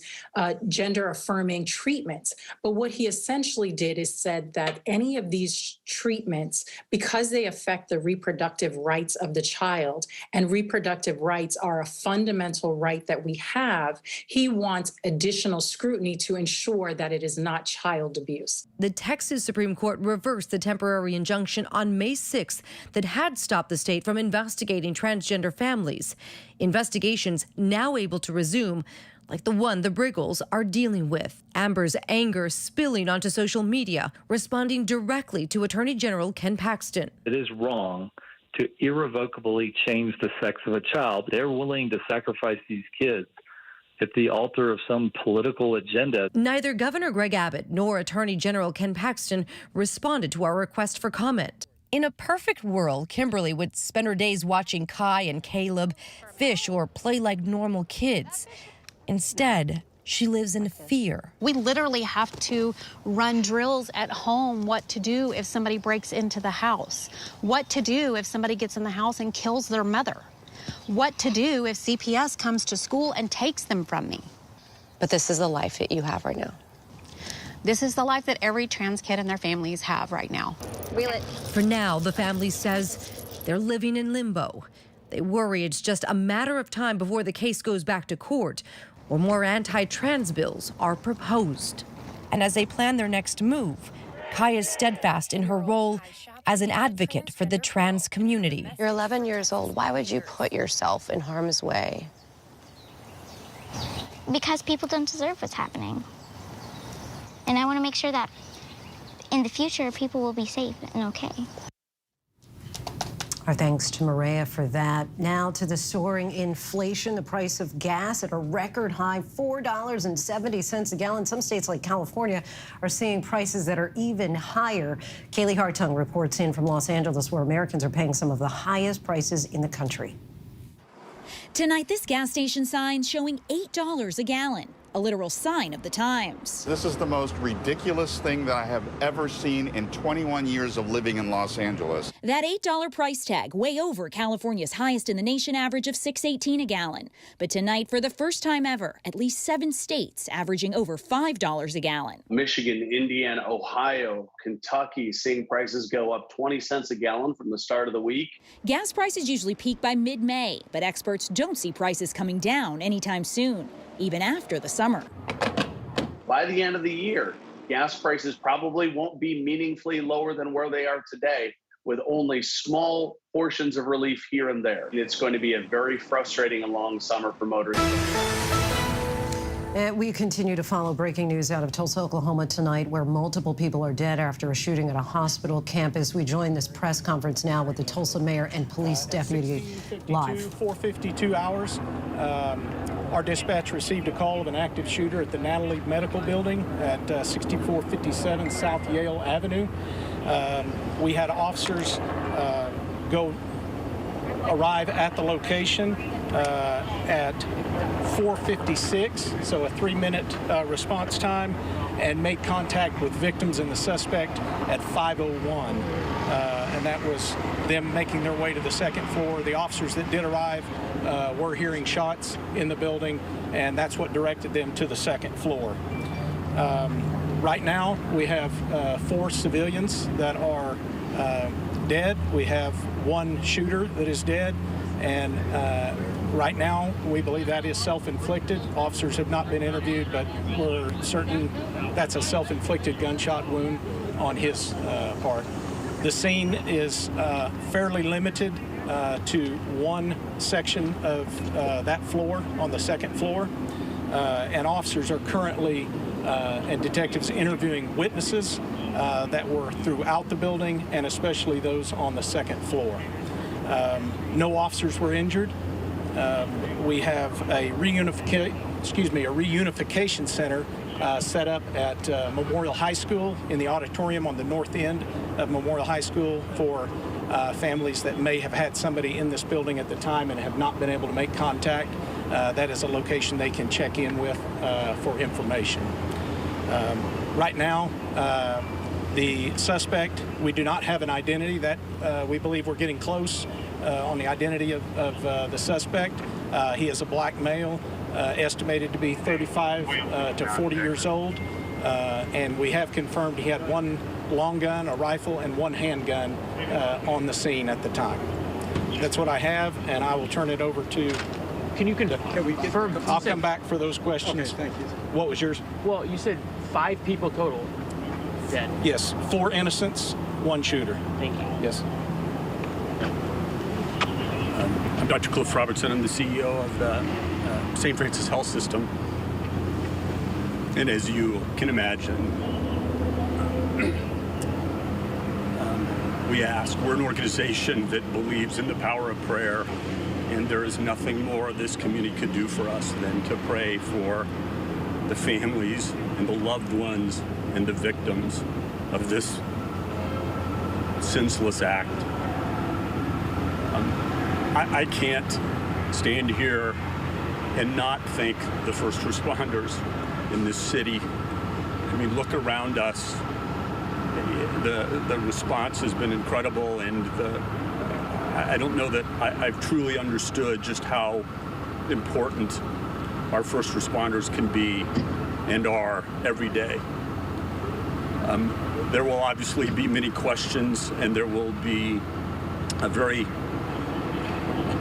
gender-affirming treatments. But what he essentially did is said that any of these treatments, because they affect the reproductive rights of the child, and reproductive rights are a fundamental right that we have, he wants additional scrutiny to ensure that it is not child abuse. The Texas Supreme Court reversed the temporary injunction on May 6th that had stopped the state from investigating transgender families. Investigations now able to resume, like the one the Briggles are dealing with. Amber's anger spilling onto social media, responding directly to Attorney General Ken Paxton. It is wrong to irrevocably change the sex of a child. They're willing to sacrifice these kids at the altar of some political agenda. Neither Governor Greg Abbott nor Attorney General Ken Paxton responded to our request for comment. In a perfect world, Kimberly would spend her days watching Kai and Caleb fish or play like normal kids. Instead, she lives in fear. We literally have to run drills at home, what to do if somebody breaks into the house, what to do if somebody gets in the house and kills their mother, what to do if CPS comes to school and takes them from me. But this is the life that you have right now. This is the life that every trans kid and their families have right now. For now, the family says they're living in limbo. They worry it's just a matter of time before the case goes back to court or more anti-trans bills are proposed. And as they plan their next move, Kai is steadfast in her role as an advocate for the trans community. You're 11 years old. Why would you put yourself in harm's way? Because people don't deserve what's happening. And I want to make sure that in the future, people will be safe and okay. Our thanks to Maria for that. Now to the soaring inflation, the price of gas at a record high, $4.70 a gallon. Some states like California are seeing prices that are even higher. Kaylee Hartung reports in from Los Angeles, where Americans are paying some of the highest prices in the country. Tonight, this gas station sign showing $8 a gallon, a literal sign of the times. This is the most ridiculous thing that I have ever seen in 21 years of living in Los Angeles. That $8 price tag way over California's highest in the nation average of $6.18 a gallon. But tonight, for the first time ever, at least 7 states averaging over $5 a gallon. Michigan, Indiana, Ohio, Kentucky seeing prices go up 20 cents a gallon from the start of the week. Gas prices usually peak by mid-May, but experts don't see prices coming down anytime soon, even after the summer. By the end of the year, gas prices probably won't be meaningfully lower than where they are today, with only small portions of relief here and there. It's going to be a very frustrating and long summer for motorists. And we continue to follow breaking news out of Tulsa, Oklahoma tonight, where multiple people are dead after a shooting at a hospital campus. We join this press conference now with the Tulsa mayor and police deputy live. 4:52 hours. Our dispatch received a call of an active shooter at the Natalie Medical Building at 6457 South Yale Avenue. We had officers arrive at the location at 4:56, so a 3-minute response time, and make contact with victims and the suspect at 5:01. And that was them making their way to the second floor. The officers that did arrive were hearing shots in the building, and that's what directed them to the second floor. Right now, we have 4 civilians that are dead. We have 1 shooter that is dead, and right now, we believe that is self-inflicted. Officers have not been interviewed, but we're certain that's a self-inflicted gunshot wound on his part. The scene is fairly limited to 1 section of that floor on the second floor, and officers are currently and detectives interviewing witnesses that were throughout the building, and especially those on the second floor. No officers were injured. We have a reunification center set up at Memorial High School in the auditorium on the north end of Memorial High School for families that may have had somebody in this building at the time and have not been able to make contact. That is a location they can check in with for information. Right now, the suspect, we do not have an identity. That we believe we're getting close on the identity of the suspect. He is a black male, estimated to be 35 to 40 years old, and we have confirmed he had 1 long gun, a rifle, and 1 handgun on the scene at the time. That's what I have, and I will turn it over to... Can we confirm? I'll come back for those questions. Okay, thank you. What was yours? Well, you said 5 people total dead. Yes, 4 innocents, 1 shooter. Thank you. Yes. Dr. Cliff Robertson. I'm the CEO of the St. Francis Health System. And as you can imagine, we're an organization that believes in the power of prayer, and there is nothing more this community could do for us than to pray for the families and the loved ones and the victims of this senseless act. I can't stand here and not thank the first responders in this city. I mean, look around us. The response has been incredible, and I don't know that I've truly understood just how important our first responders can be and are every day. There will obviously be many questions, and there will be a very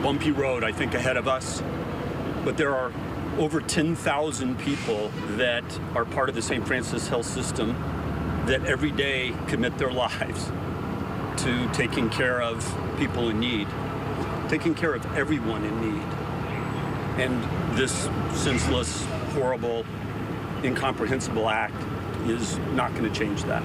bumpy road, I think, ahead of us. But there are over 10,000 people that are part of the St. Francis Health System that every day commit their lives to taking care of people in need, taking care of everyone in need. And this senseless, horrible, incomprehensible act is not going to change that.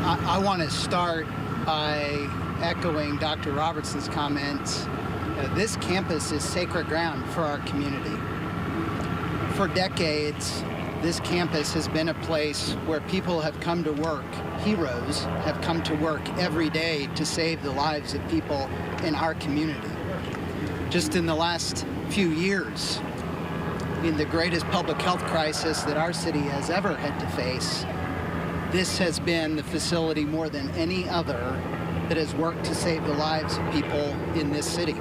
I want to start by echoing Dr. Robertson's comments. This campus is sacred ground for our community. For decades, this campus has been a place where people have come to work, heroes have come to work every day to save the lives of people in our community. Just in the last few years, in the greatest public health crisis that our city has ever had to face, this has been the facility more than any other that has worked to save the lives of people in this city.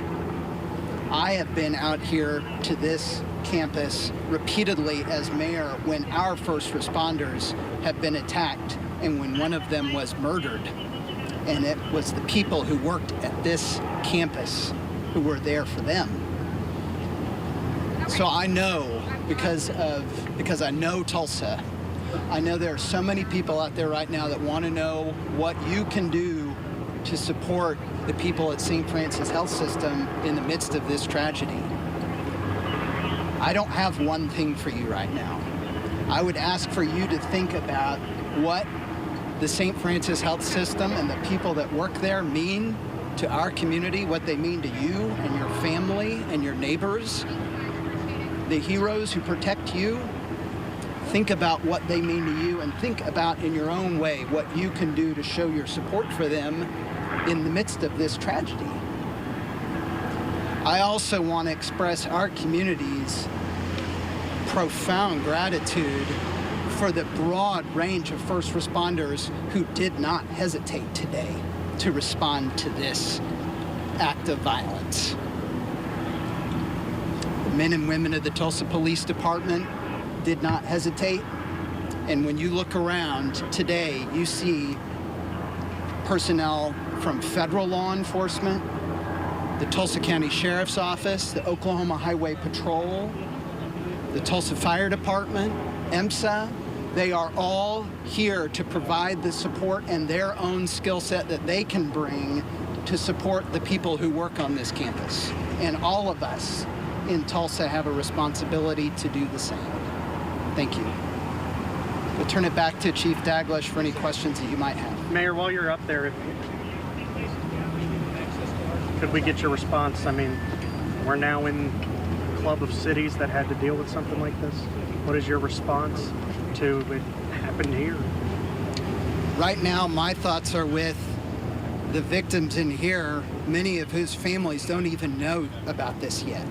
I have been out here to this campus repeatedly as mayor when our first responders have been attacked and when one of them was murdered. And it was the people who worked at this campus who were there for them. So I know, because I know Tulsa, I know there are so many people out there right now that want to know what you can do to support the people at St. Francis Health System in the midst of this tragedy. I don't have one thing for you right now. I would ask for you to think about what the St. Francis Health System and the people that work there mean to our community, what they mean to you and your family and your neighbors, the heroes who protect you. Think about what they mean to you and think about in your own way what you can do to show your support for them in the midst of this tragedy. I also want to express our community's profound gratitude for the broad range of first responders who did not hesitate today to respond to this act of violence. The men and women of the Tulsa Police Department did not hesitate. And when you look around today, you see personnel from federal law enforcement, the Tulsa County Sheriff's Office, the Oklahoma Highway Patrol, the Tulsa Fire Department, EMSA. They are all here to provide the support and their own skill set that they can bring to support the people who work on this campus. And all of us in Tulsa have a responsibility to do the same. Thank you. We'll turn it back to Chief Daglish for any questions that you might have. Mayor, while you're up there, could we get your response? I mean, we're now in a club of cities that had to deal with something like this. What is your response to what happened here? Right now, my thoughts are with the victims in here, many of whose families don't even know about this yet.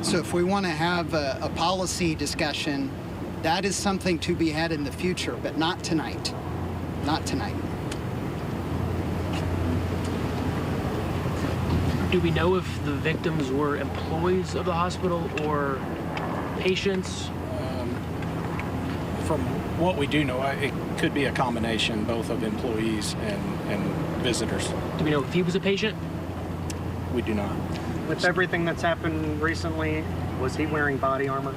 So if we want to have a policy discussion, that is something to be had in the future, but not tonight. Not tonight. Do we know if the victims were employees of the hospital or patients? From what we do know, it could be a combination, both of employees and visitors. Do we know if he was a patient? We do not. With everything that's happened recently, was he wearing body armor?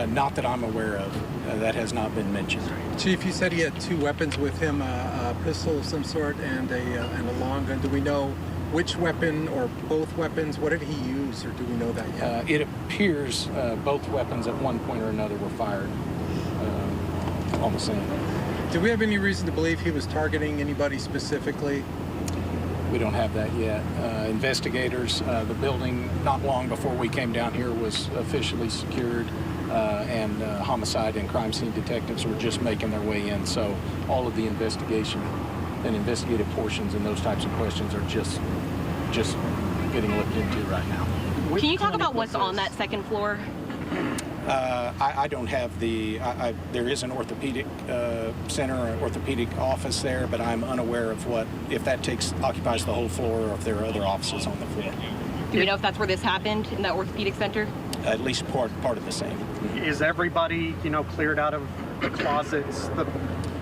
Not that I'm aware of. That has not been mentioned. Chief, you said he had 2 weapons with him, a pistol of some sort and a long gun. Do we know which weapon or both weapons? What did he use, or do we know that yet? It appears both weapons at one point or another were fired on the scene. Do we have any reason to believe he was targeting anybody specifically? We don't have that yet. Investigators, the building not long before we came down here was officially secured, and homicide and crime scene detectives were just making their way in. So all of the investigation and investigative portions and those types of questions are just getting looked into right now. Can you talk about what's on that second floor? I don't have the, there is an orthopedic center, or orthopedic office there, but I'm unaware of if that occupies the whole floor or if there are other offices on the floor. Do we know if that's where this happened, in that orthopedic center? At least part of the same. Is everybody, cleared out of the closets, the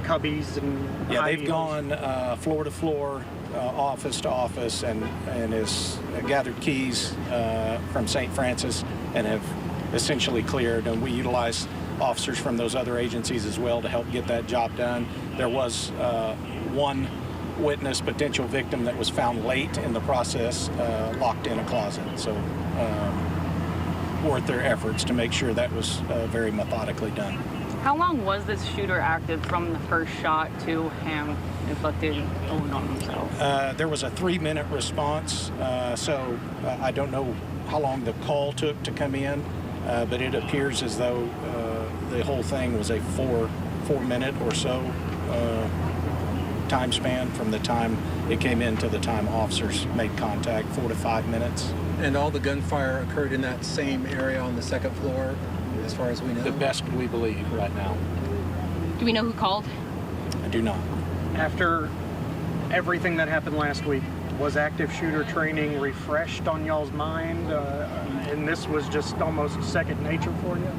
cubbies, and yeah, they've gone floor to floor, office to office, and has gathered keys from St. Francis and have essentially cleared, and we utilize officers from those other agencies as well to help get that job done. There was one witness, potential victim, that was found late in the process, locked in a closet. So worth their efforts to make sure that was very methodically done. How long was this shooter active from the first shot to him inflicting a wound on himself? There was a 3-minute response, so I don't know how long the call took to come in, but it appears as though the whole thing was a 4-minute or so time span from the time it came in to the time officers made contact, 4 to 5 minutes. And all the gunfire occurred in that same area on the second floor, as far as we know? The best we believe right now. Do we know who called? I do not. After everything that happened last week, was active shooter training refreshed on y'all's mind? And this was just almost second nature for you?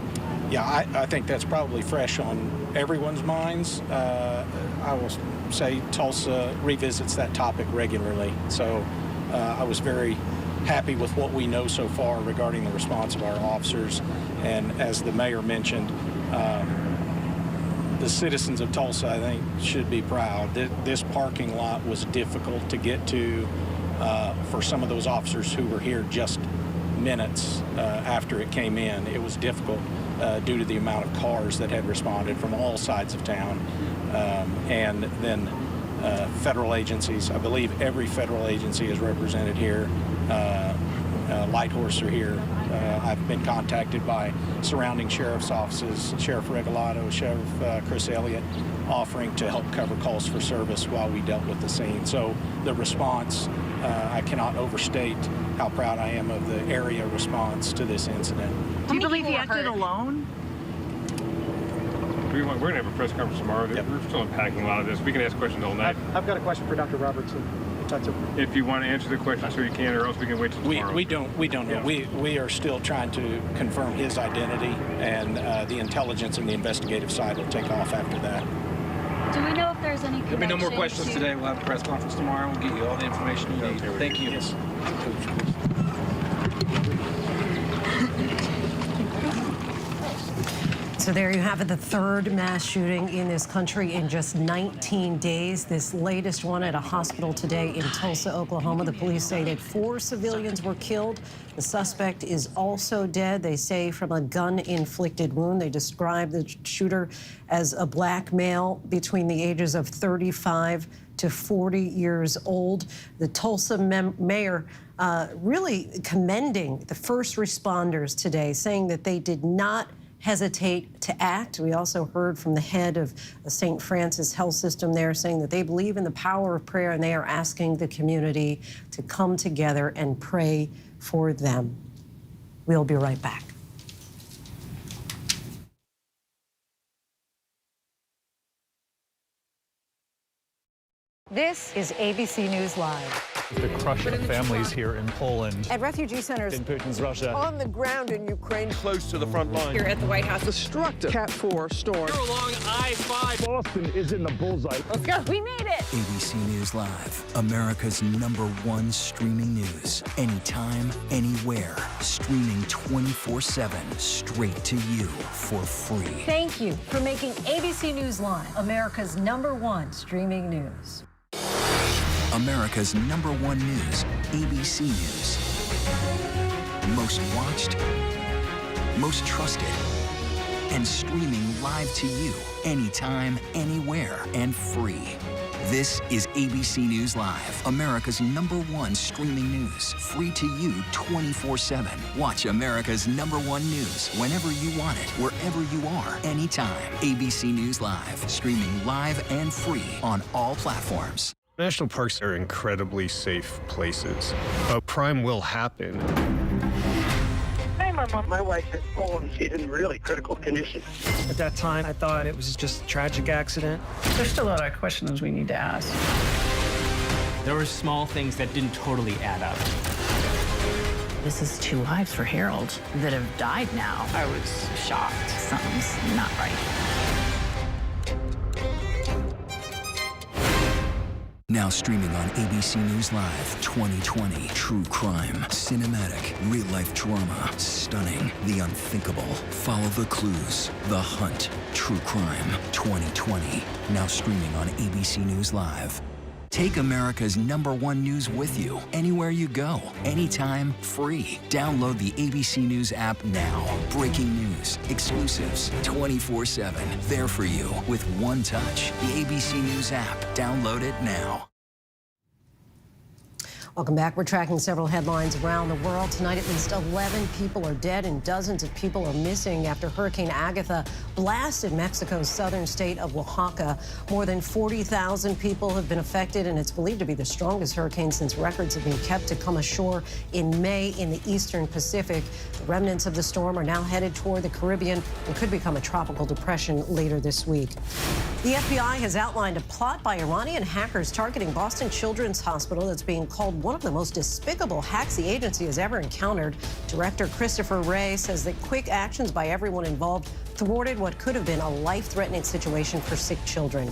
Yeah, I think that's probably fresh on everyone's minds. I will say Tulsa revisits that topic regularly. So I was very happy with what we know so far regarding the response of our officers. And as the mayor mentioned, the citizens of Tulsa, I think, should be proud. This parking lot was difficult to get to for some of those officers who were here just minutes after it came in. It was difficult due to the amount of cars that had responded from all sides of town. And then federal agencies, I believe every federal agency is represented here. Light Horse are here. I've been contacted by surrounding sheriff's offices, Sheriff Regalado, Sheriff Chris Elliott, offering to help cover calls for service while we dealt with the scene. So the response, I cannot overstate how proud I am of the area response to this incident. Do you believe he acted alone? We're going to have a press conference tomorrow. Yep. We're still unpacking a lot of this. We can ask questions all night. I've got a question for Dr. Robertson. If you want to answer the question, so you can, or else we can wait till tomorrow. We don't know. We are still trying to confirm his identity, and the intelligence and the investigative side will take off after that. Do we know if there's any There'll be no more questions today. We'll have a press conference tomorrow. We'll get you all the information you need. Thank you. Yes. So there you have it, the third mass shooting in this country in just 19 days. This latest one at a hospital today in Tulsa, Oklahoma. The police say that 4 civilians were killed. The suspect is also dead, they say, from a gun-inflicted wound. They describe the shooter as a black male between the ages of 35 to 40 years old. The Tulsa mayor really commending the first responders today, saying that they did not hesitate to act. We also heard from the head of the St. Francis Health System there saying that they believe in the power of prayer, and they are asking the community to come together and pray for them. We'll be right back. This is ABC News Live. The crush of families here in Poland. At refugee centers In Putin's Russia. on the ground in Ukraine. Close to the front line. Here at the White House. Destructive Cat 4 storm. Here along I-5. Boston is in the bullseye. Let's go. We made it. ABC News Live, America's #1 streaming news. Anytime, anywhere. Streaming 24/7 straight to you for free. Thank you for making ABC News Live America's #1 streaming news. America's #1 news, ABC News. Most watched, most trusted, and streaming live to you anytime, anywhere, and free. This is ABC News Live, America's #1 streaming news. Free to you 24/7. Watch America's #1 news whenever you want it, wherever you are, anytime. ABC News Live, streaming live and free on all platforms. National parks are incredibly safe places. A crime will happen. Hey, Mama. My wife is fallen. She's in really critical condition. At that time, I thought it was just a tragic accident. There's still a lot of questions we need to ask. There were small things that didn't totally add up. This is 2 lives for Harold that have died now. I was shocked. Something's not right. Now streaming on ABC News Live 2020. True crime, cinematic, real-life drama, stunning, the unthinkable. Follow the clues, The Hunt. True crime 2020. Now streaming on ABC News Live. Take America's #1 news with you anywhere you go, anytime, free. Download the ABC News app now. Breaking news, exclusives, 24/7. There for you with one touch. The ABC News app. Download it now. Welcome back. We're tracking several headlines around the world. Tonight, at least 11 people are dead and dozens of people are missing after Hurricane Agatha blasted Mexico's southern state of Oaxaca. More than 40,000 people have been affected, and it's believed to be the strongest hurricane since records have been kept to come ashore in May in the eastern Pacific. The remnants of the storm are now headed toward the Caribbean and could become a tropical depression later this week. The FBI has outlined a plot by Iranian hackers targeting Boston Children's Hospital that's being called one of the most despicable hacks the agency has ever encountered. Director Christopher Wray says that quick actions by everyone involved thwarted what could have been a life-threatening situation for sick children.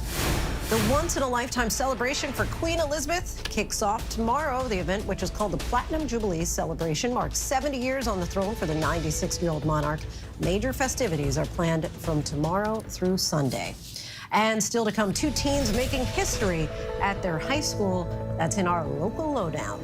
The once-in-a-lifetime celebration for Queen Elizabeth kicks off tomorrow. The event, which is called the Platinum Jubilee Celebration, marks 70 years on the throne for the 96-year-old monarch. Major festivities are planned from tomorrow through Sunday. And still to come, 2 teens making history at their high school. That's in our local lowdown.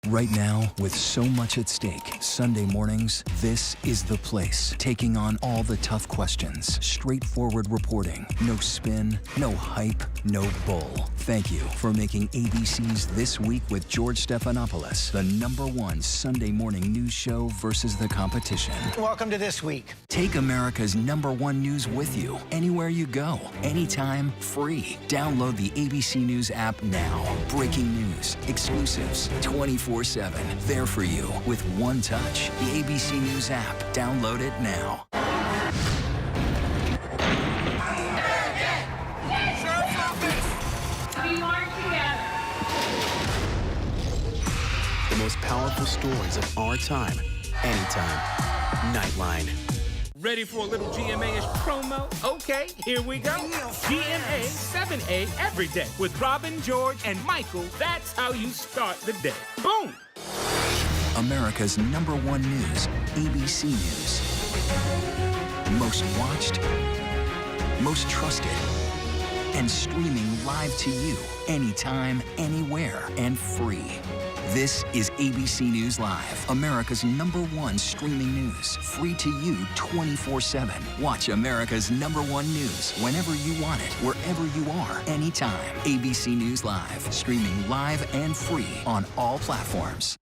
Right now, with so much at stake, Sunday mornings, this is the place. Taking on all the tough questions. Straightforward reporting. No spin, no hype, no bull. Thank you for making ABC's This Week with George Stephanopoulos the #1 Sunday morning news show versus the competition. Welcome to This Week. Take America's #1 news with you anywhere you go, anytime, free. Download the ABC News app now. Breaking news, exclusives, 24/7. There for you with one touch. The ABC News app. Download it now. The most powerful stories of our time, anytime. Nightline. Ready for a little GMA-ish promo? Okay, here we go. GMA 7A every day with Robin, George, and Michael. That's how you start the day. Boom! America's #1 news, ABC News. Most watched, most trusted, and streaming live to you anytime, anywhere, and free. This is ABC News Live, America's #1 streaming news. Free to you 24/7. Watch America's #1 news whenever you want it, wherever you are, anytime. ABC News Live, streaming live and free on all platforms.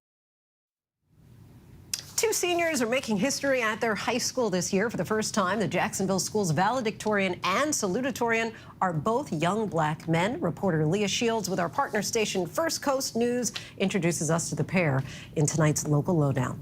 2 seniors are making history at their high school this year. For the first time, the Jacksonville School's valedictorian and salutatorian are both young black men. Reporter Leah Shields with our partner station First Coast News introduces us to the pair in tonight's Local Lowdown.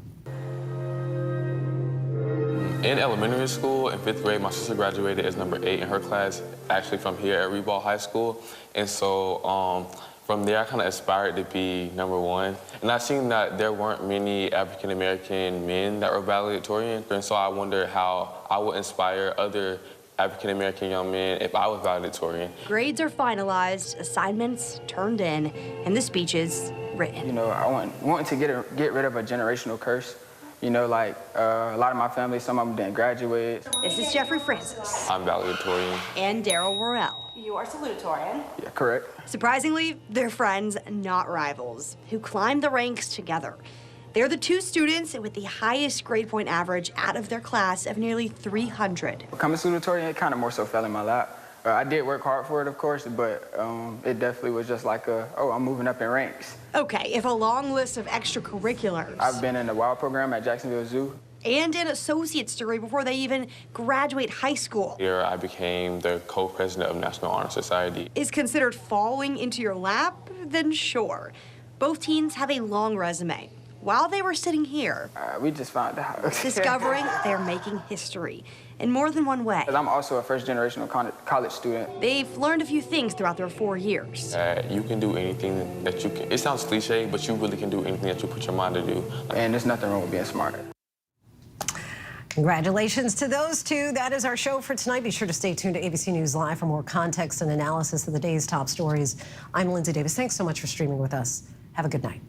In elementary school, in 5th grade, my sister graduated as number 8 in her class, actually from here at Uvalde High School. And so from there, I kind of aspired to be number 1. And I seen that there weren't many African-American men that were valedictorian. And so I wondered how I would inspire other African-American young men if I was valedictorian. Grades are finalized, assignments turned in, and the speeches written. You know, I want to get rid of a generational curse. You know, like a lot of my family, some of them didn't graduate. This is Jeffrey Francis. I'm valedictorian. And Daryl Worrell. You are salutatorian. Yeah, correct. Surprisingly, they're friends, not rivals, who climbed the ranks together. They're the 2 students with the highest grade point average out of their class of nearly 300. Becoming salutatorian, it kind of more so fell in my lap. I did work hard for it, of course, but it definitely was just like oh, I'm moving up in ranks. Okay, if a long list of extracurriculars. I've been in the WILD program at Jacksonville Zoo. And an associate's degree before they even graduate high school. Here, I became the co-president of National Honor Society. Is considered falling into your lap? Then sure. Both teens have a long resume. While they were sitting here, we just found out. discovering they're making history in more than one way. I'm also a first-generational college student. They've learned a few things throughout their 4 years. You can do anything that you can. It sounds cliche, but you really can do anything that you put your mind to do. And there's nothing wrong with being smart. Congratulations to those 2. That is our show for tonight. Be sure to stay tuned to ABC News Live for more context and analysis of the day's top stories. I'm Lindsay Davis. Thanks so much for streaming with us. Have a good night.